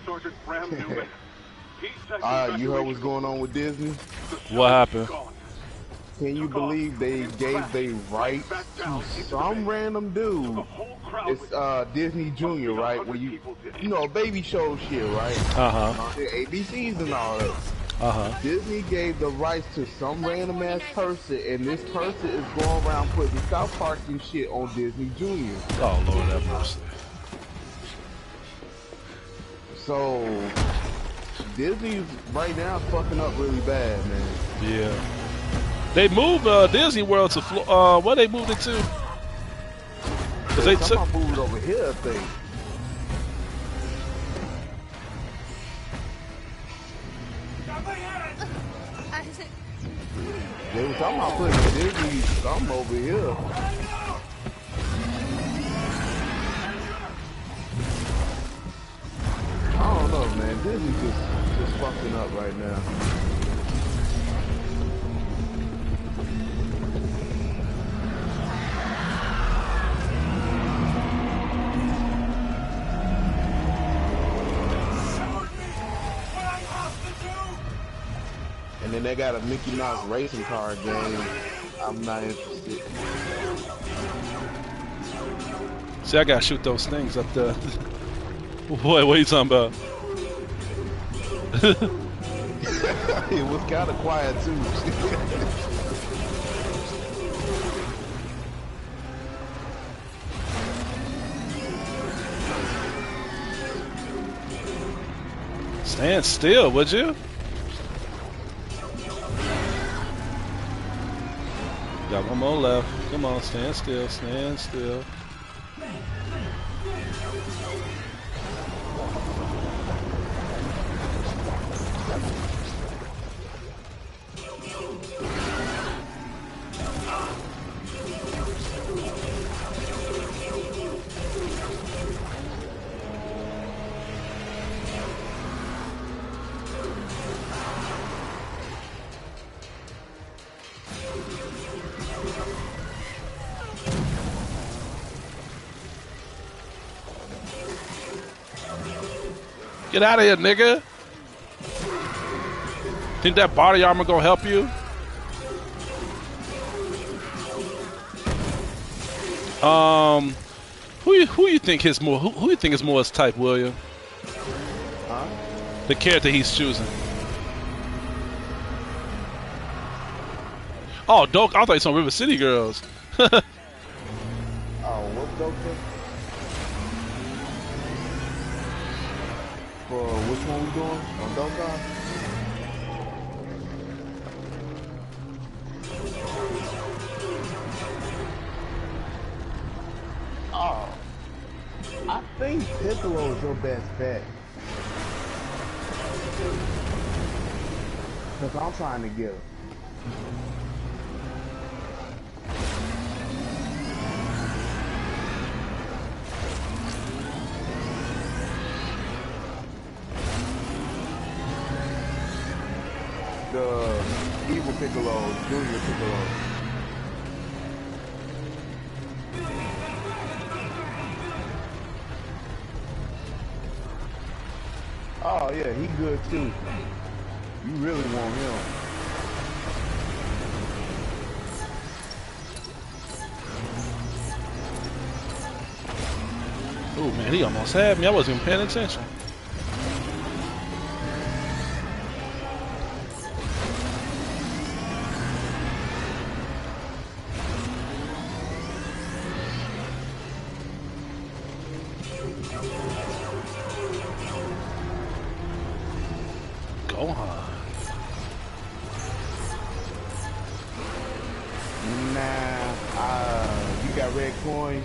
[SPEAKER 6] Sergeant Bram Newman.
[SPEAKER 11] You heard what's going on with Disney?
[SPEAKER 1] What happened?
[SPEAKER 11] Can you believe they gave their rights to some random dude? It's Disney Junior, right? Where you know, baby show shit, right? ABCs and all that. Disney gave the rights to some random ass person, and this person is going around putting South Park and shit on Disney Junior.
[SPEAKER 1] Oh Lord have mercy.
[SPEAKER 11] So Disney's right now fucking up really bad, man.
[SPEAKER 1] Yeah. They moved Disney World to where they moved it to? Cause they took
[SPEAKER 11] moved over here, I think. They were talking about putting Disney something over here. I don't know, man. Disney just fucking up right now. And then they got a Mickey Mouse racing car game. I'm not interested.
[SPEAKER 1] See, I gotta shoot those things up there. What are you talking about?
[SPEAKER 11] It was kind of quiet too.
[SPEAKER 1] Stand still, would you? Got one more left. Come on, stand still, stand still. Get out of here, nigga. Think that body armor gonna help you? Who you think is more? Who you think is more his type, William?
[SPEAKER 11] Huh?
[SPEAKER 1] The character he's choosing. Oh, Doke. I thought you saw River City Girls.
[SPEAKER 11] Oh, what's Doke? For which one we doing? On Dokkan? Oh, I think Piccolo is your best bet. Cause I'm trying to get her. the evil Piccolo, Junior Piccolo. Oh yeah, he good too. You really want him.
[SPEAKER 1] Oh man, he almost had me. I wasn't even paying attention. Gohan.
[SPEAKER 11] Nah, you got red coins.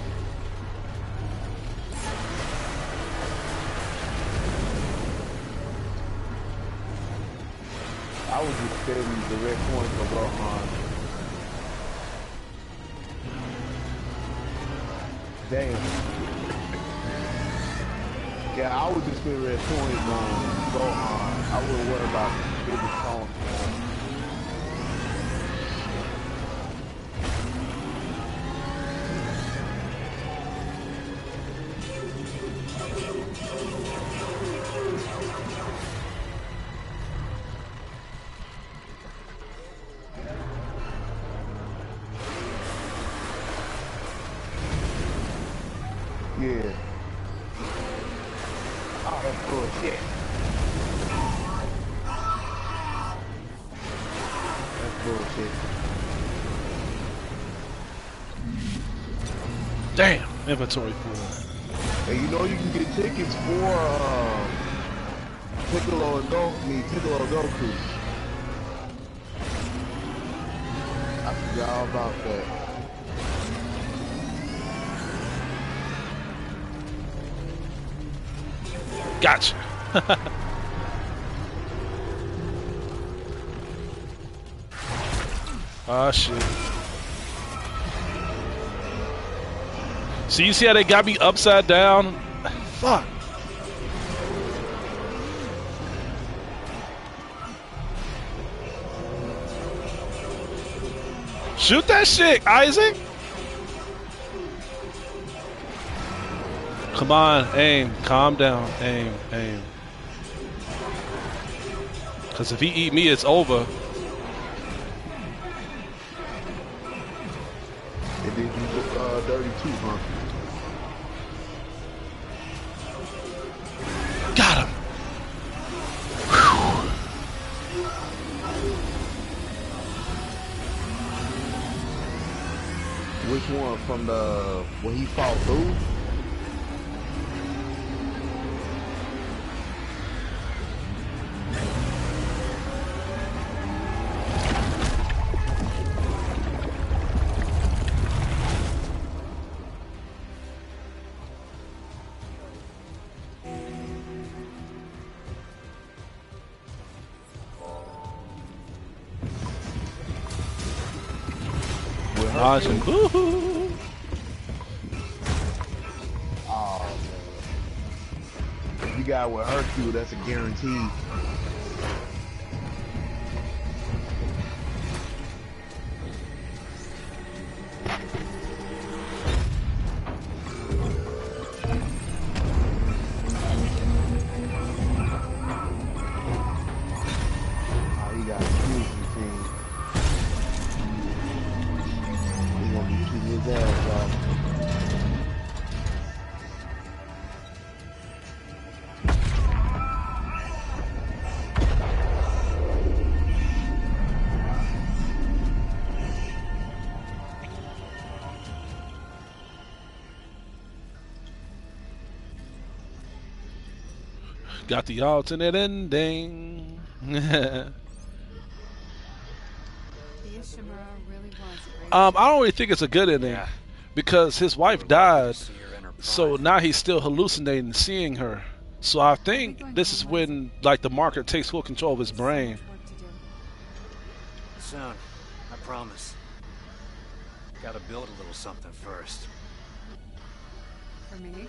[SPEAKER 11] I was just spending the red coins for Gohan. Damn. Yeah, I would just spend red coins on Gohan. I wouldn't worry about bigger songs. Yeah. Oh, that's bullshit. That's bullshit.
[SPEAKER 1] Damn, inventory full.
[SPEAKER 11] And you know you can get tickets for Piccolo and Goku. I forgot all about that.
[SPEAKER 1] Gotcha. Ah, shit. So you see how they got me upside down? Fuck. Shoot that shit, Isaac. Come on, aim. Calm down. Aim, aim. Because if he eat me, it's over.
[SPEAKER 11] And then you look dirty too, huh?
[SPEAKER 1] Got him.
[SPEAKER 11] Which one? From the when he fought through?
[SPEAKER 1] Awesome.
[SPEAKER 11] Oh man. If you got with Hercule, that's a guarantee. Oh, you got a fusion team. He's gonna be keeping his ass off.
[SPEAKER 1] Got the alternate ending. I don't really think it's a good ending because his wife died, so now he's still hallucinating, seeing her. So I think this is when like the marker takes full control of his brain.
[SPEAKER 12] Soon, I promise. Gotta build a little something first.
[SPEAKER 9] For me?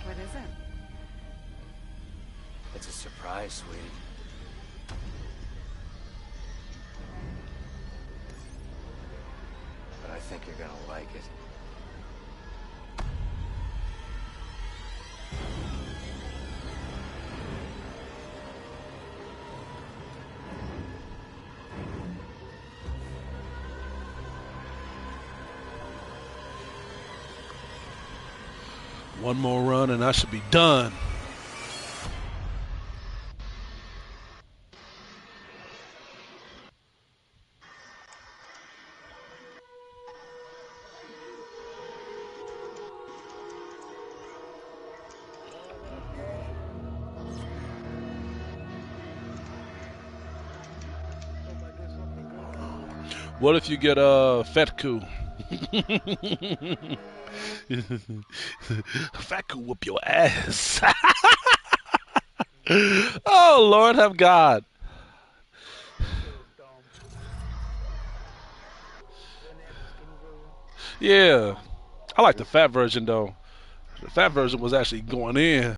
[SPEAKER 9] What is it?
[SPEAKER 12] It's a surprise, sweetie. think you're gonna like it.
[SPEAKER 1] One more run and I should be done. What if you get a Fetku? Fetku whoop your ass. Oh, Lord have God. Yeah. I like the fat version, though. The fat version was actually going in.